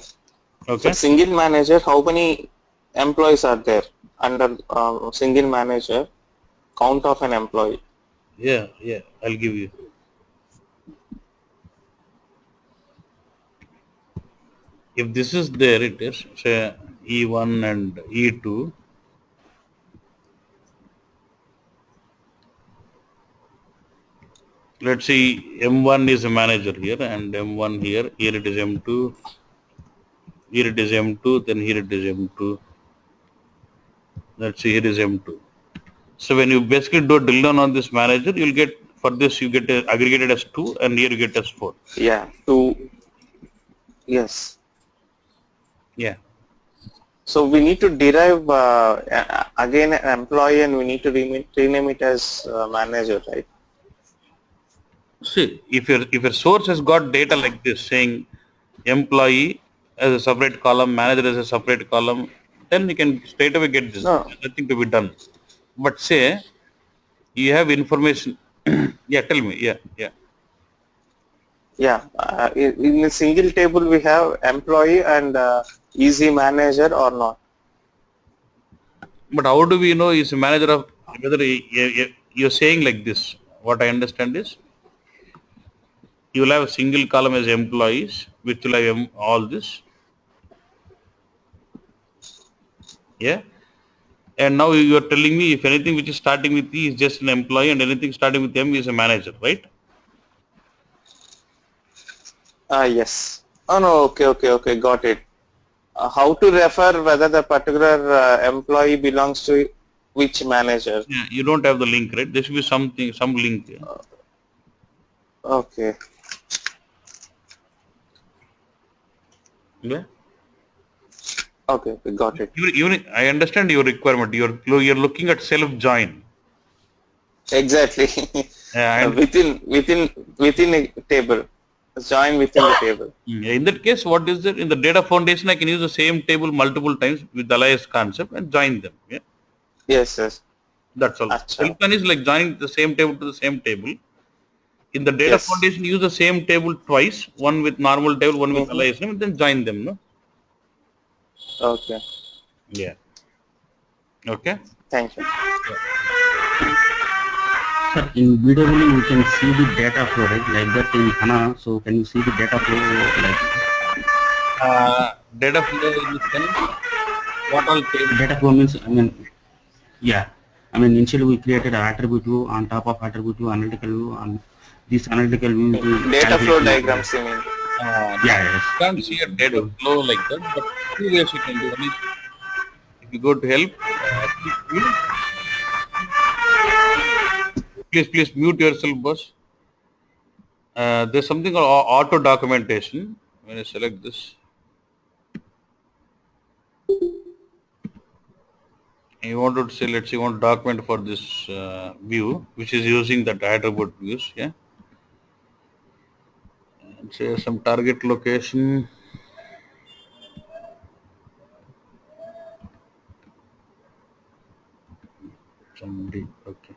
For Okay. single manager, how many employees are there under single manager? Count of an employee. Yeah, yeah. I'll give you. If this is there, it is say E1 and E2. Let's see, M1 is a manager here and M1 here. Here it is M2. Here it is M2. Then here it is M2. Let's see, here is M2. So when you basically do a drill down on this manager, you'll get for this you get aggregated as 2 and here you get as 4. Yeah, two. Yes. Yeah. So we need to derive again an employee, and we need to rename it as manager, right? See, if your source has got data like this saying employee as a separate column, manager as a separate column, then you can straight away get this. No. There's nothing to be done. But say you have information. Yeah, tell me. Yeah, yeah. Yeah. In a single table, we have employee and easy manager or not. But how do we know he's a manager of whether you're saying like this? What I understand is you will have a single column as employees, which will have all this. Yeah. And now you are telling me if anything which is starting with E is just an employee and anything starting with M is a manager, right? Yes. Oh no. Okay. Okay. Okay. Got it. How to refer whether the particular employee belongs to which manager? Yeah. You don't have the link, right? There should be something, some link. Yeah. Okay. Yeah. Okay. Okay. Got it. Even I understand your requirement. You're looking at self join. Exactly. And Within a table. Join within the table. in that case, what is there in the data foundation? I can use the same table multiple times with the alias concept and join them. Yeah, Yes. Yes. that's all. Acha. Self join is like joining the same table to the same table. In the data Yes. foundation, use the same table twice, one with normal table, one with Mm-hmm. alias name, and then join them. No. Okay. Yeah. Okay. Thank you. Sir, in BW we can see the data flow, right? Like that in HANA. So can you see the data flow like Data flow in the sense, what all table? data flow means yeah. Initially we created an attribute view on top of attribute view, analytical view, and this analytical view to Data flow calculation of diagrams, you mean? yeah, yes. Can't see a data flow like that, but two ways you can do. One is if you go to help, please mute yourself, boss. There's something called auto documentation. When I select this, you want to say, let's say, you want to document for this view, which is using that attribute views. Yeah, and say some target location. Somebody, okay.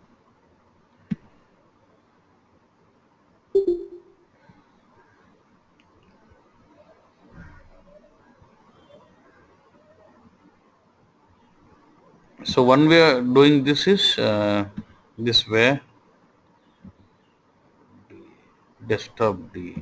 So one way of doing this is this way, desktop D.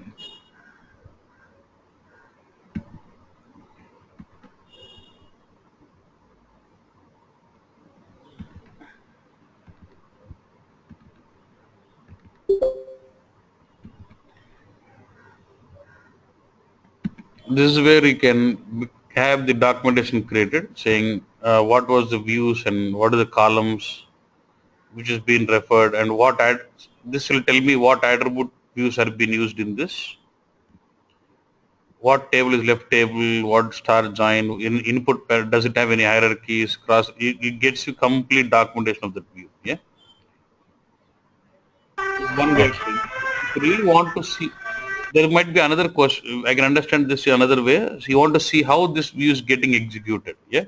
this is where you can have the documentation created saying what was the views and what are the columns which is being referred and what this will tell me what attribute views are being used in this, what table is left table, what star join in input pair, does it have any hierarchies, cross, it gets you complete documentation of that view. Yeah, one way of doing it. If you really want to see, there might be another question, I can understand this another way. So you want to see how this view is getting executed. Yeah,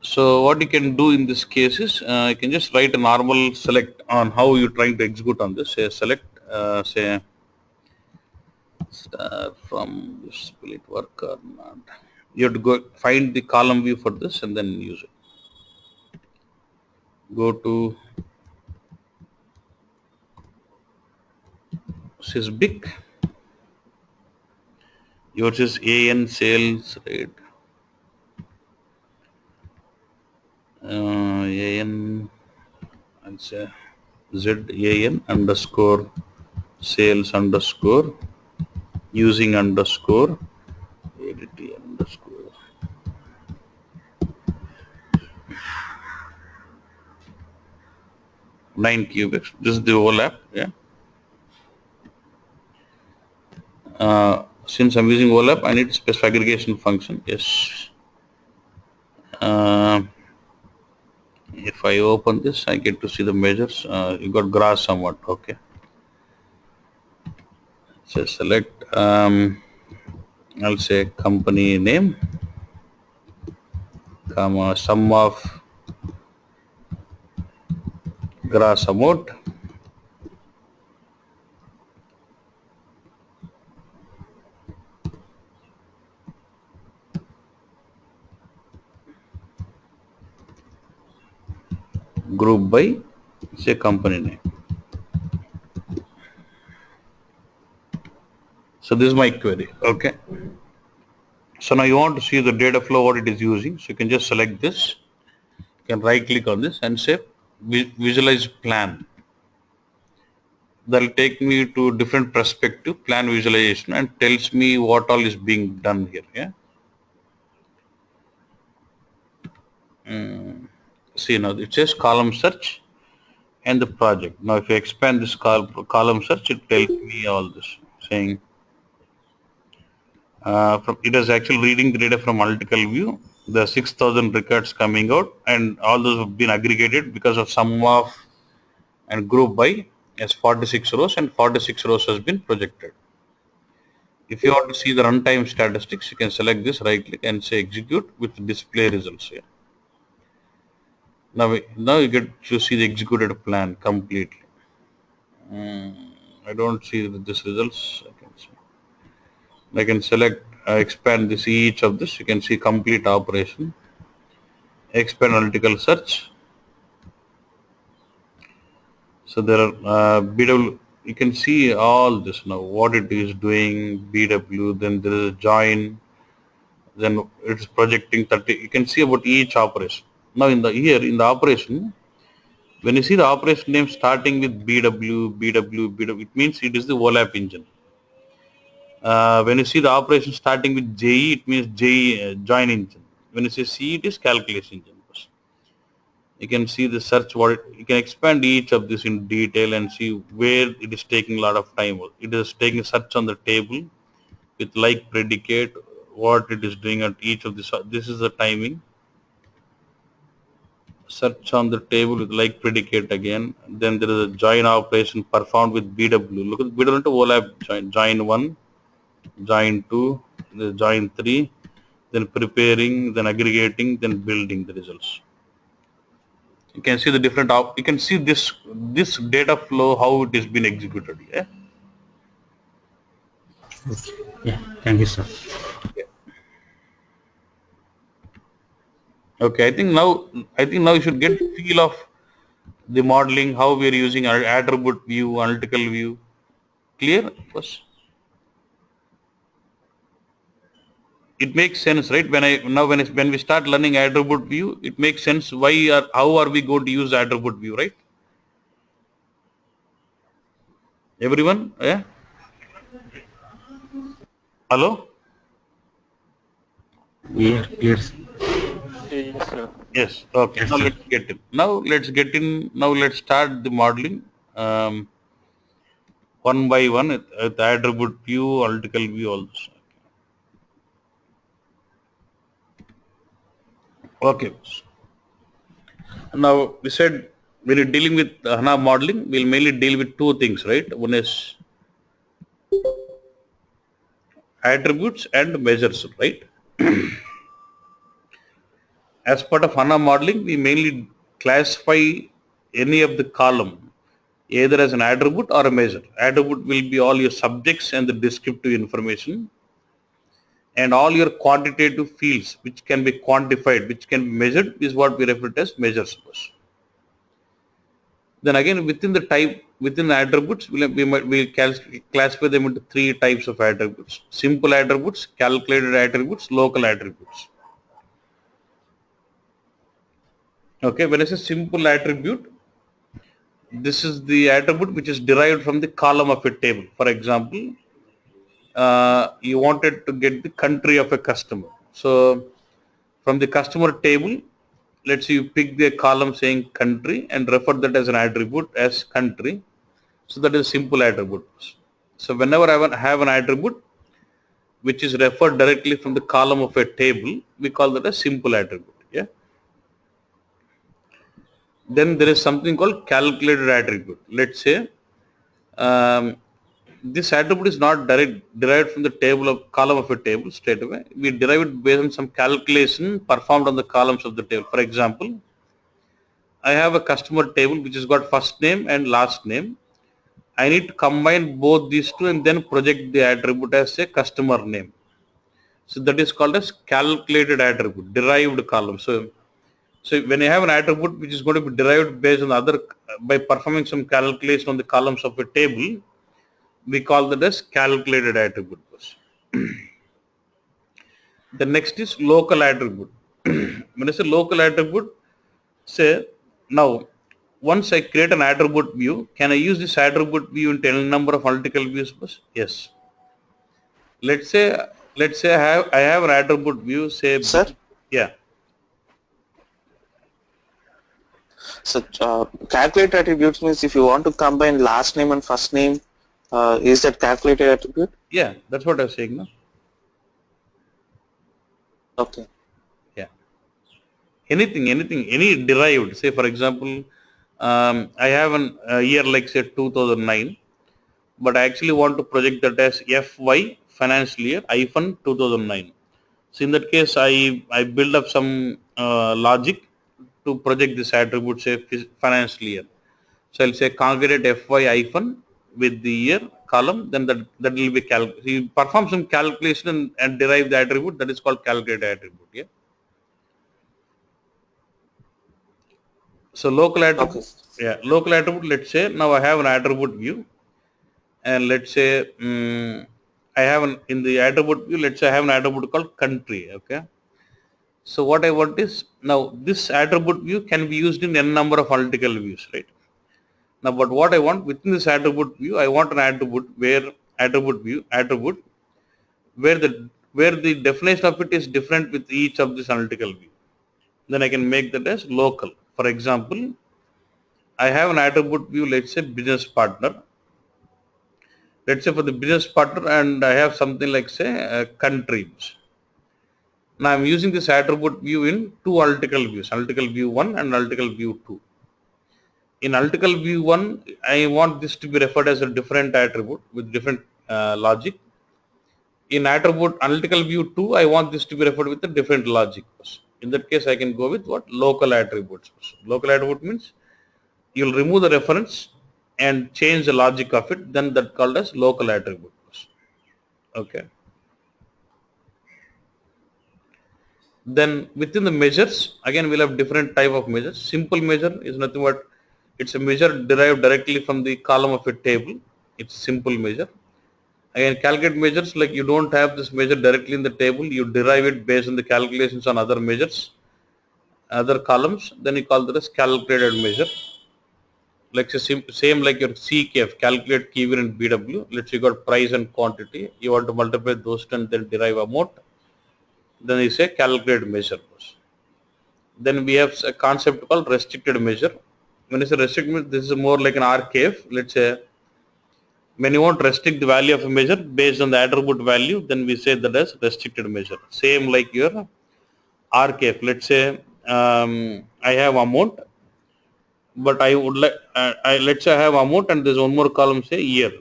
so what you can do in this case is you can just write a normal select on how you're trying to execute on this. Say select say from this, will it work or not? You have to go find the column view for this and then use it. Go to sysbic. Yours is AN sales, right? AN, I'll say ZAN underscore sales underscore using underscore ADT underscore 9 cubics. This is the overlap. Yeah. Since I'm using overlap, I need specify aggregation function. Yes. If I open this, I get to see the measures. You got grass somewhat. Okay. So select. I'll say company name, comma sum of grass amount. Group by say company name. So this is my query. Okay. So now you want to see the data flow, what it is using. So you can just select this. You can right click on this and say visualize plan. That will take me to different perspective, plan visualization, and tells me what all is being done here. Yeah. See now it says column search and the project. Now if you expand this column search, it tells me all this, saying it is actually reading the data from analytical view. The 6,000 records coming out, and all those have been aggregated because of sum of and group by as 46 rows, and 46 rows has been projected. If you want to see the runtime statistics, you can select this, right click and say execute with display results here. Now you get to see the executed plan completely. I don't see this results. I can select, expand this, each of this. You can see complete operation. Expand analytical search. So there are BW. You can see all this now. What it is doing. BW. Then there is a join. Then it's projecting 30. You can see about each operation. Now in the operation, when you see the operation name starting with BW, it means it is the overlap engine. When you see the operation starting with JE, it means JE join engine. When you say C, it is calculation engine. You can see the search, you can expand each of this in detail and see where it is taking a lot of time. It is taking search on the table with like predicate, what it is doing at each of this. This is the timing. Search on the table with like predicate again. Then there is a join operation performed with BW. Look at BW to overlap join 1, join 2, join 3, then preparing, then aggregating, then building the results. You can see the different, you can see this data flow, how it is being executed. Yeah. Okay. Yeah. Thank you, sir. Okay. I think now you should get feel of the modeling, how we are using our attribute view, analytical view. Clear? First. It makes sense, right? When we start learning attribute view, it makes sense how are we going to use attribute view, right? Everyone, yeah. Hello? Clear, clear. Yes, sir. Yes. Okay. Yes, Now sir. let's get in. Now let's start the modeling one by one with attribute view, article view also. Okay. Now we said when you're dealing with HANA modeling, we'll mainly deal with two things, right? One is attributes and measures, right? As part of HANA modeling, we mainly classify any of the column either as an attribute or a measure. Attribute will be all your subjects and the descriptive information, and all your quantitative fields which can be quantified, which can be measured, is what we refer to as measures. Then again within the attributes we'll classify them into three types of attributes: simple attributes, calculated attributes, local attributes. Okay, when I say simple attribute, this is the attribute which is derived from the column of a table. For example, you wanted to get the country of a customer. So from the customer table, let's say you pick the column saying country and refer that as an attribute as country. So that is a simple attribute. So whenever I have an attribute which is referred directly from the column of a table, we call that a simple attribute. Yeah. Then there is something called calculated attribute. Let's say um, this attribute is not derived from the table of column of a table straight away. We derive it based on some calculation performed on the columns of the table. For example, I have a customer table which has got first name and last name. I need to combine both these two and then project the attribute as a customer name. So that is called as calculated attribute, derived column. So when you have an attribute which is going to be derived based on other by performing some calculation on the columns of a table, we call that as calculated attribute. The next is local attribute. When I say local attribute, say now once I create an attribute view, can I use this attribute view into any number of analytical views? Yes. Let's say I have an attribute view, say Sir? yeah. So calculate attributes means if you want to combine last name and first name, is that calculated attribute? Yeah, that's what I was saying. No? Okay. Yeah. Any derived. Say for example, I have a year like say 2009, but I actually want to project that as FY financial year hyphen 2009. So in that case, I build up some logic to project this attribute say financial year. So I'll say congregate FY hyphen with the year column, then that will be you perform some calculation and derive the attribute that is called calculated attribute. Yeah. So local attribute, Okay. yeah, local attribute. Let's say now I have an attribute view, and let's say I have in the attribute view. Let's say I have an attribute called country. Okay. So what I want is now this attribute view can be used in n number of analytical views, right? Now, but what I want within this attribute view, I want an attribute where where the definition of it is different with each of this analytical view. Then I can make that as local. For example, I have an attribute view, let's say business partner. Let's say for the business partner, and I have something like say countries. Now I'm using this attribute view in two analytical views, analytical view 1 and analytical view 2. In analytical view 1, I want this to be referred as a different attribute with different logic. In attribute analytical view 2, I want this to be referred with a different logic. In that case, I can go with what? Local attributes. Local attribute means you'll remove the reference and change the logic of it, then that called as local attribute. Okay. Then within the measures, again we'll have different type of measures. Simple measure is nothing but it's a measure derived directly from the column of a table. It's simple measure. Again, calculate measures, like you don't have this measure directly in the table, you derive it based on the calculations on other measures, other columns, then you call that as calculated measure. Like same like your CKF, calculate keyword in BW. Let's say you got price and quantity. You want to multiply those and then derive amount. Then you say calculate measure. Then we have a concept called restricted measure. When it's a restricted, this is more like an RKF. Let's say when you want to restrict the value of a measure based on the attribute value, then we say that as restricted measure. Same like your RKF. Let's say I have amount, but I would like let's say I have amount and there's one more column say year.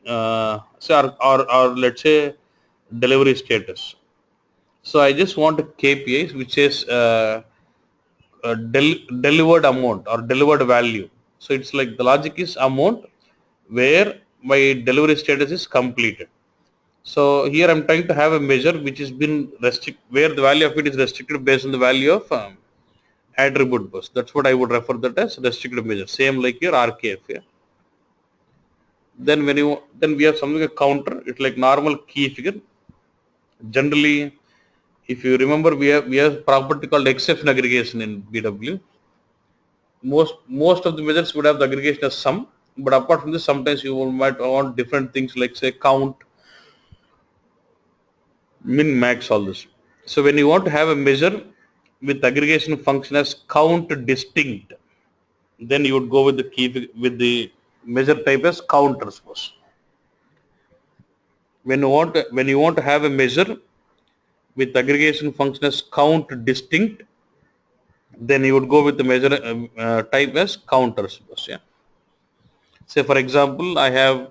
Or let's say delivery status. So I just want a KPIs which is delivered amount or delivered value. So it's like the logic is amount where my delivery status is completed. So here I'm trying to have a measure which has been where the value of it is restricted based on the value of attribute bus. That's what I would refer that as restricted measure. Same like your RKF. Yeah. Then then we have something a counter. It's like normal key figure. Generally, if you remember, we have property called exception aggregation in BW. Most of the measures would have the aggregation as sum, but apart from this, sometimes you might want different things like say count, min, max, all this. So when you want to have a measure with aggregation function as count distinct, then you would go with the measure type as count suppose. When you want to have a measure with aggregation function as count distinct, then you would go with the measure type as counter suppose. Yeah. Say for example, I have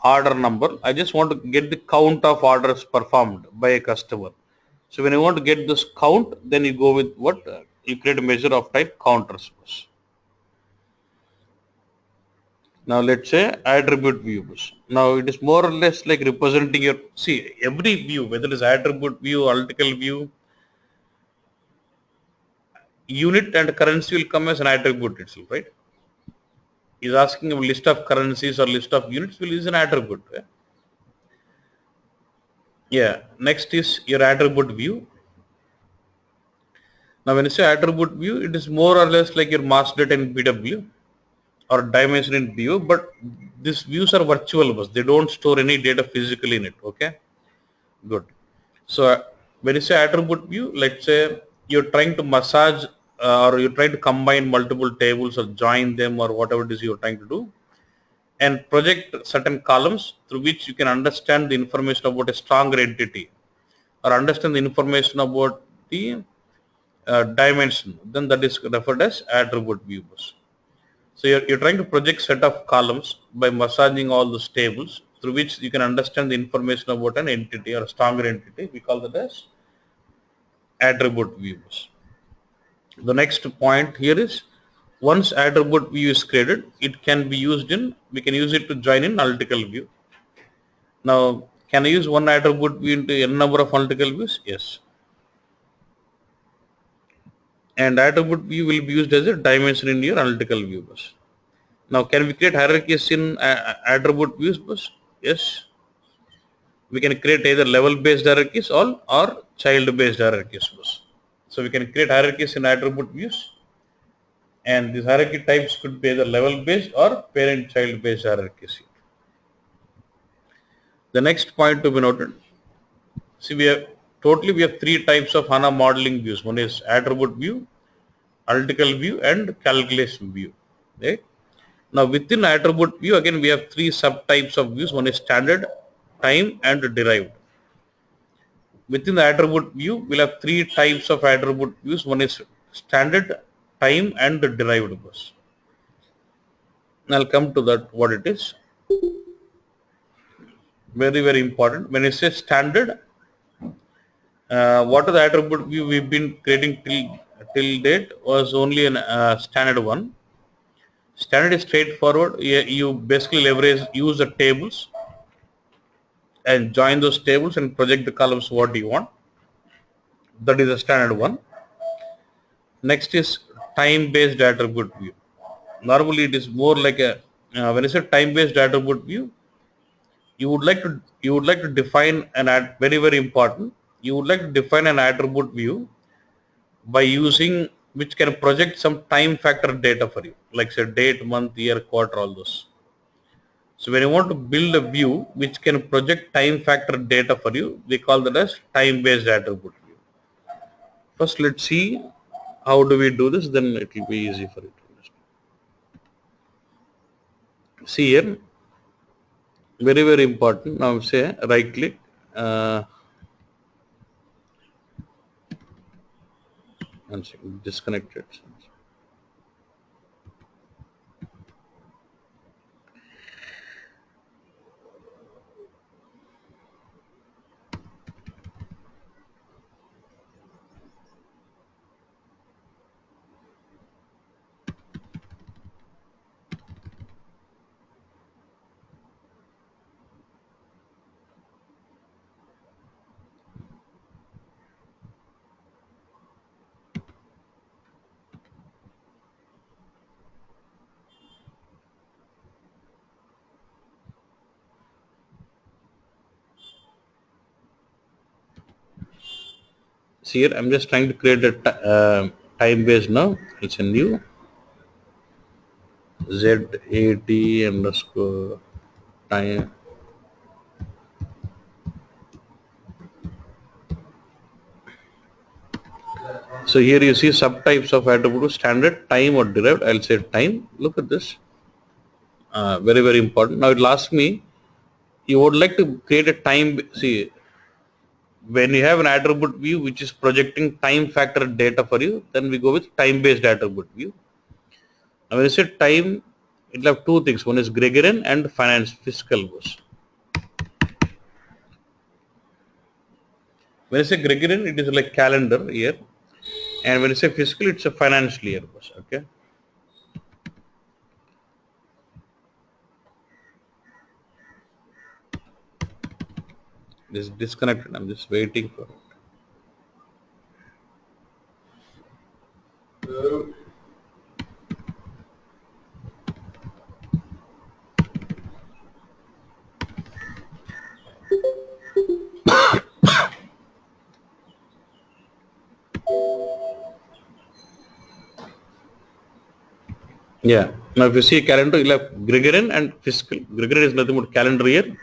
order number. I just want to get the count of orders performed by a customer. So when you want to get this count, then you go with what? You create a measure of type counter suppose. Now let's say attribute views. Now it is more or less like representing your, see, every view, whether it is attribute view, analytical view, unit and currency will come as an attribute itself, right? Is asking a list of currencies or list of units will use an attribute. Right? Yeah. Next is your attribute view. Now when you say attribute view, it is more or less like your master data in BW or dimension in BW, but these views are virtual bus. They don't store any data physically in it. Okay. Good. So when you say attribute view, let's say you're trying to massage or you're trying to combine multiple tables or join them or whatever it is you're trying to do, and project certain columns through which you can understand the information about a stronger entity or understand the information about the dimension, then that is referred as attribute views. So you're trying to project set of columns by massaging all those tables through which you can understand the information about an entity or a stronger entity. We call that as attribute views. The next point here is once attribute view is created, it can be used in, we can use it to join in analytical view. Now, can I use one attribute view into n number of analytical views? Yes. And attribute view will be used as a dimension in your analytical view bus. Now, can we create hierarchies in attribute views bus? Yes. We can create either level based hierarchies or child based hierarchies bus. So we can create hierarchies in attribute views, and these hierarchy types could be either level based or parent child based hierarchies. The next point to be noted, see, we have three types of HANA modeling views. One is attribute view, analytical view, and calculation view. Right? Now within attribute view, again we have three subtypes of views. One is standard, time, and derived. Within the attribute view, we'll have three types of attribute views. One is standard, time, and derived views. I'll come to that what it is. Very, very important. When you say standard, what are the attribute view we've been creating till date was only an standard one. Standard is straightforward. You basically use the tables and join those tables and project the columns what you want. That is a standard one. Next is time-based attribute view. Normally it is more like a when you say time-based attribute view, you would like to define very, very important. You would like to define an attribute view by using which can project some time factor data for you, like say date, month, year, quarter, all those. So when you want to build a view which can project time factor data for you, we call that as time-based attribute view. First, let's see how do we do this, then it will be easy for you to understand. See here, very, very important. Now say right click, one second, disconnected. See here, I'm just trying to create a time base now. It's a new ZAT underscore time. So here you see subtypes of attribute: standard, time, or derived. I'll say time. Look at this. Very, very important. Now it will ask me, you would like to create a time. See, when you have an attribute view which is projecting time factor data for you, then we go with time-based attribute view. Now when you say time, it will have two things. One is Gregorian and finance fiscal goes. When you say Gregorian, it is like calendar year, and when you say fiscal, it's a financial year goes. Okay. This is disconnected. I'm just waiting for it. Yeah. Now if you see calendar, you'll have Gregorian and fiscal. Gregorian is nothing but calendar year.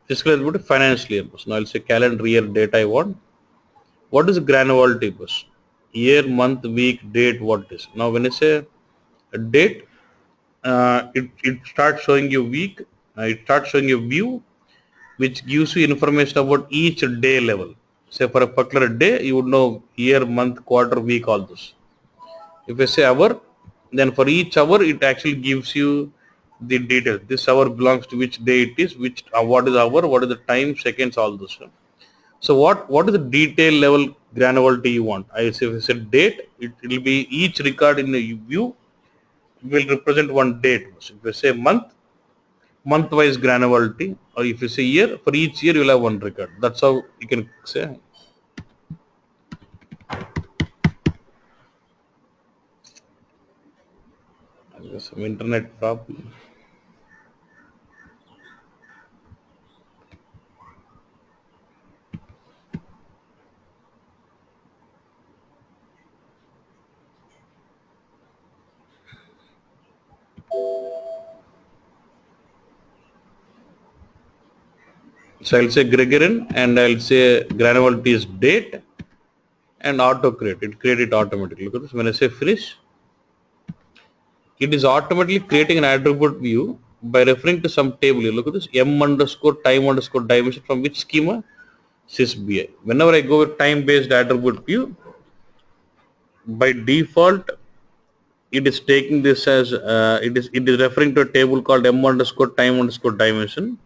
Fiscal is about financial year. Now I'll say calendar year data I want. What is granularity bus? Year, month, week, date, what is? Now when I say a date, it starts showing you week, it starts showing you view, which gives you information about each day level. Say for a particular day, you would know year, month, quarter, week, all those. If I say hour, then for each hour, it actually gives you the details. This hour belongs to which day it is, which what is hour, what is the time, seconds, all those. So what is the detail level granularity you want? I say if I said date, it will be each record in the view will represent one date. So if I say month-wise granularity, or if you say year, for each year you'll have one record. That's how you can say. There's some internet problem. So I'll say Gregorian and I'll say granularity is date and auto create. It create it automatically. Look at this. When I say finish, it is automatically creating an attribute view by referring to some table. You look at this M underscore time underscore dimension from which schema? SysBI. Whenever I go with time based attribute view, by default it is taking this as it is referring to a table called M underscore time underscore dimension.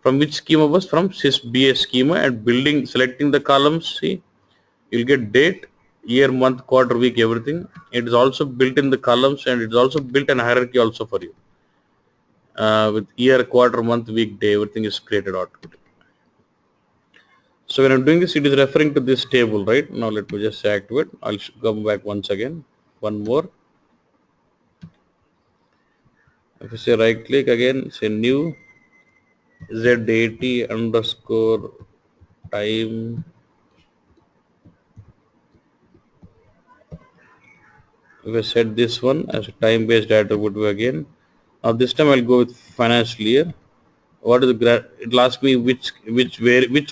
From which schema was? From SysBA schema, and building, selecting the columns. See, you'll get date, year, month, quarter, week, everything. It is also built in the columns, and it is also built in hierarchy also for you. With year, quarter, month, week, day, everything is created automatically. So when I'm doing this, it is referring to this table, right? Now let me just activate. I'll come back once again. One more. If you say right click again, say new ZAT underscore time If I set this one as a time-based attribute view again, now this time I'll go with financial year. What is the it'll ask me which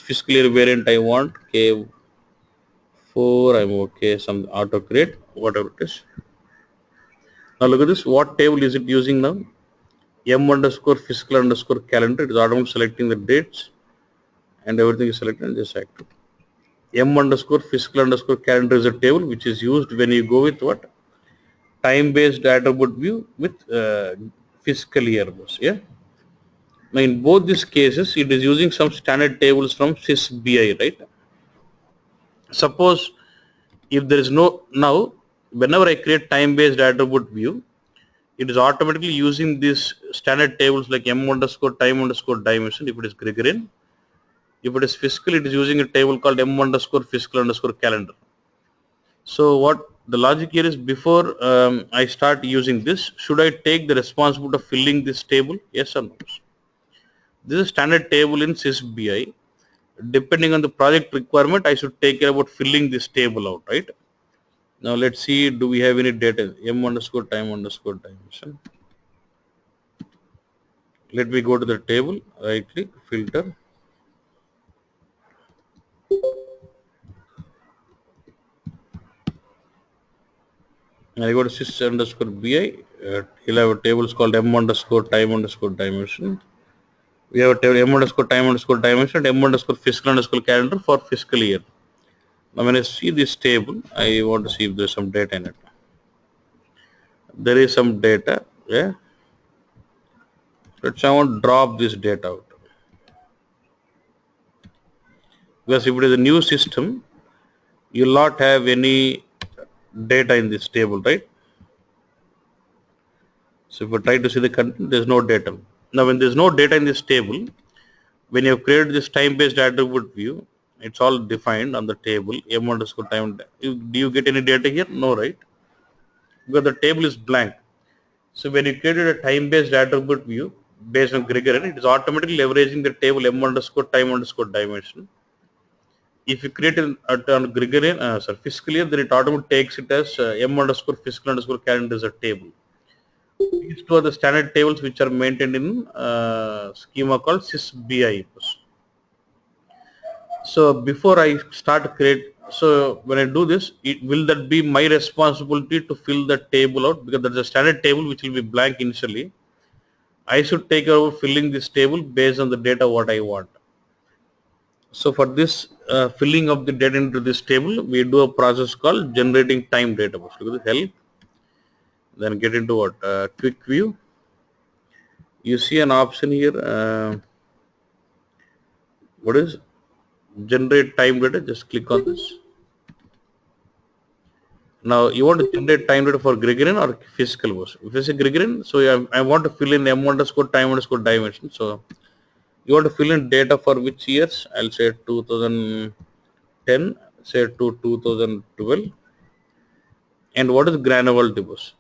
fiscal year variant I want. K4, I'm okay. Some auto create, whatever it is. Now look at this. What table is it using now? M underscore fiscal underscore calendar. It is automatically selecting the dates and everything is selected and just active. M underscore fiscal underscore calendar is a table which is used when you go with what? Time-based attribute view with fiscal year. Yeah. Now in both these cases, it is using some standard tables from SAP BI, right? Suppose if there is no, now whenever I create time-based attribute view, it is automatically using these standard tables like M underscore time underscore dimension if it is Gregorian. If it is fiscal, it is using a table called M underscore fiscal underscore calendar. So what the logic here is, before I start using this, should I take the responsibility of filling this table? Yes or no? This is standard table in SAP BI. Depending on the project requirement, I should take care about filling this table out, right? Now let's see, do we have any data? M underscore time underscore dimension. Let me go to the table, right click, filter. And I go to sys underscore BI. He'll have a tables called M underscore time underscore dimension. We have a table M underscore time underscore dimension and M underscore fiscal underscore calendar for fiscal year. Now when I see this table, I want to see if there's some data in it. There is some data, yeah. Let's say I want to drop this data out. Because if it is a new system, you will not have any data in this table, right? So if you try to see the content, there's no data. Now when there's no data in this table, when you have created this time-based attribute view, it's all defined on the table, M underscore time. Do you get any data here? No, right? Because the table is blank. So when you created a time-based attribute view based on Gregorian, it is automatically leveraging the table M underscore time underscore dimension. If you create it on Gregorian, fiscal year, then it automatically takes it as M underscore fiscal underscore calendar as a table. These two are the standard tables which are maintained in schema called SAP BI. So before I start create, so when I do this, will that be my responsibility to fill the table out, because there's a standard table which will be blank initially. I should take over filling this table based on the data what I want. So for this filling of the data into this table, we do a process called generating time data. Look at the help. Then get into what? Quick view. You see an option here. What is generate time data? Just click on this. Now you want to generate time data for Gregorian or fiscal was. If it's a Gregorian, so I want to fill in M underscore time underscore dimension. So you want to fill in data for which years? I'll say 2010, say to 2012. And what is granularity was?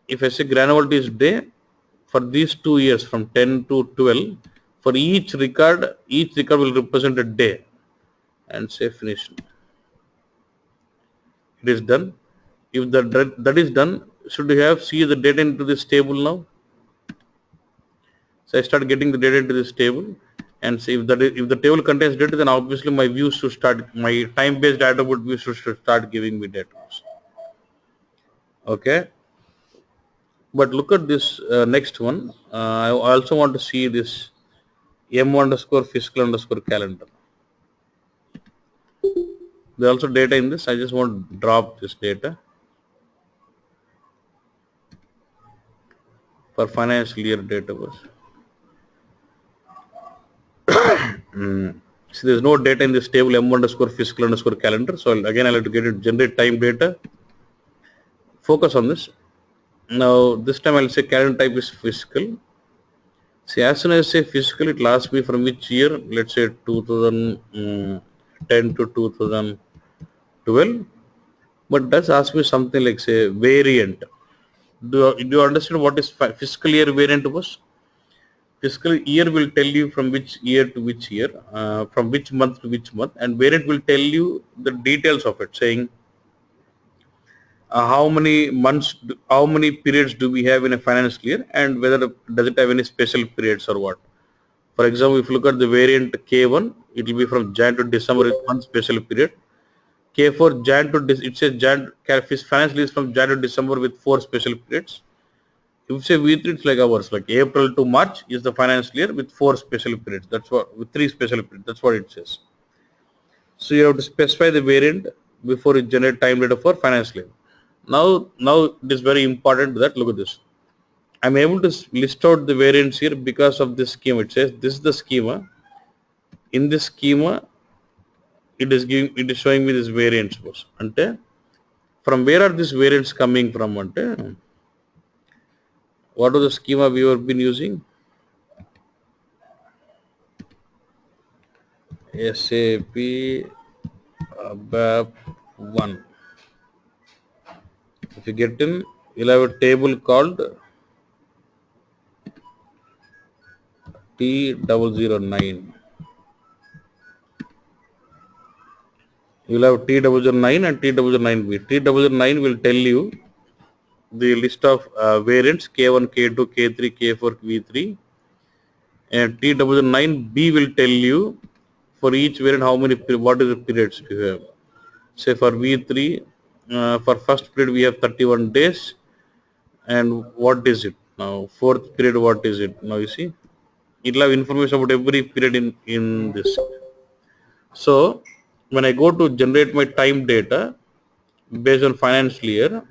If I say granularity is day, for these 2 years from 10 to 12, for each record will represent a day, and say finish. It is done. If that is done, should you have see the data into this table now? So I start getting the data into this table, and see if the table contains data, then obviously my views should start, my time-based attribute view should start giving me data. Okay. But look at this next one. I also want to see this M underscore fiscal underscore calendar. There also data in this. I just want to drop this data for financial year data was. So there's no data in this table M underscore fiscal underscore calendar. So again, I'll have to get it generate time data. Focus on this. Now this time I'll say calendar type is fiscal. See, as soon as I say fiscal, it will ask me from which year. Let's say 2010 to 2012. But does ask me something like, say, variant. Do you understand what is fiscal year variant was? Fiscal year will tell you from which year to which year, from which month to which month, and variant will tell you the details of it, saying how many months, how many periods do we have in a financial year, and whether does it have any special periods or what. For example, if you look at the variant K1, it will be from Jan to December with one special period. K4, Jan to it says financial year is from Jan to December with 4 special periods. If you say V3, it's like ours, like April to March is the financial year with 4 special periods. That's what, with 3 special periods. That's what it says. So you have to specify the variant before you generate time data for financial year. Now it is very important that look at this. I'm able to list out the variants here because of this schema. It says this is the schema. In this schema, it is showing me this variants. Ante, from where are these variants coming from? Ante, what was the schema we have been using? SAP ABAP 1. If you get in, you'll have a table called T009. You'll have T009 and T009B. T009 will tell you the list of variants K1, K2, K3, K4, V3, and T009B will tell you for each variant how many, what is the periods you have. Say for V3, for first period we have 31 days, and what is it now? Fourth period, what is it now? You see, it'll have information about every period in this. So when I go to generate my time data based on financial year,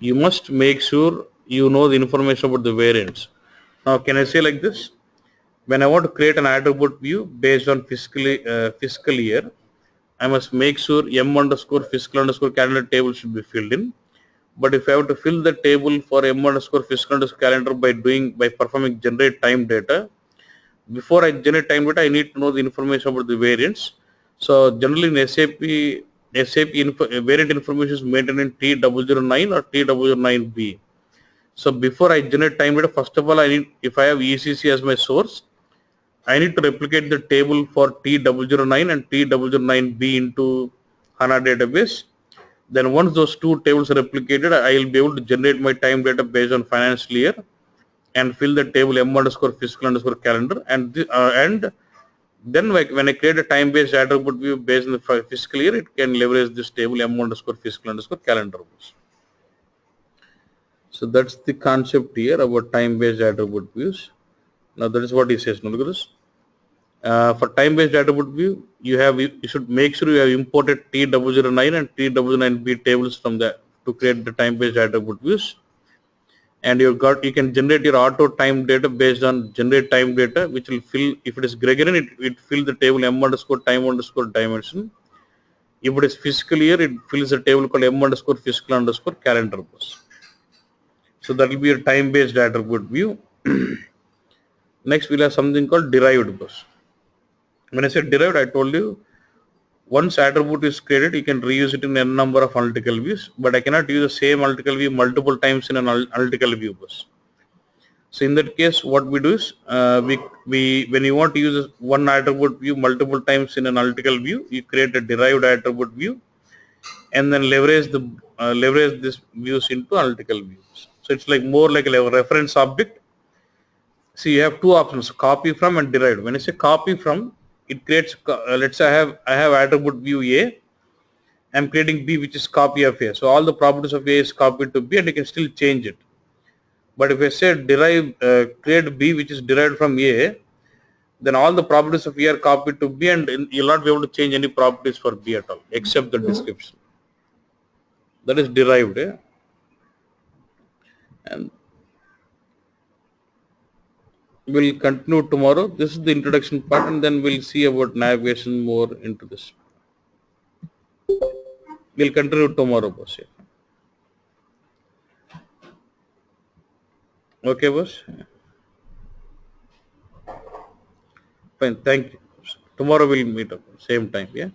you must make sure you know the information about the variants. Now, can I say like this? When I want to create an attribute view based on fiscal year, I must make sure M underscore fiscal underscore calendar table should be filled in. But if I have to fill the table for M underscore fiscal underscore calendar by performing generate time data, before I generate time data, I need to know the information about the variants. So generally in variant information is maintained in T009 or T009B. So before I generate time data, first of all, if I have ECC as my source, I need to replicate the table for T009 and T009B into HANA database. Then once those two tables are replicated, I will be able to generate my time data based on financial year and fill the table M underscore fiscal underscore calendar. And then when I create a time-based attribute view based on the fiscal year, it can leverage this table M underscore fiscal underscore calendar. So that's the concept here about time-based attribute views. Now that is what he says. Now look at this. For time-based attribute view, you should make sure you have imported T009 and T009B tables from the to create the time-based attribute views. And you can generate your auto time data based on generate time data, which will fill, if it is Gregorian, it fill the table M underscore time underscore dimension. If it is fiscal year, it fills a table called M underscore fiscal underscore calendar bus. So that will be a time-based attribute view. Next, we'll have something called derived bus. When I said derived, I told you once attribute is created, you can reuse it in a number of analytical views, but I cannot use the same analytical view multiple times in an analytical view bus. So in that case, what we do is, when you want to use one attribute view multiple times in an analytical view, you create a derived attribute view, and then leverage this views into analytical views. So it's like more like a reference object. So you have two options: copy from and derived. When I say copy from, it creates. Let's say I have attribute view A. I'm creating B, which is copy of A. So all the properties of A is copied to B, and you can still change it. But if I say create B, which is derived from A, then all the properties of A are copied to B, and you'll not be able to change any properties for B at all, except the description. That is derived. And we'll continue tomorrow. This is the introduction part, and then we'll see about navigation more into this. We'll continue tomorrow, boss. Okay, boss. Fine. Thank you. Tomorrow we'll meet up same time. Yeah.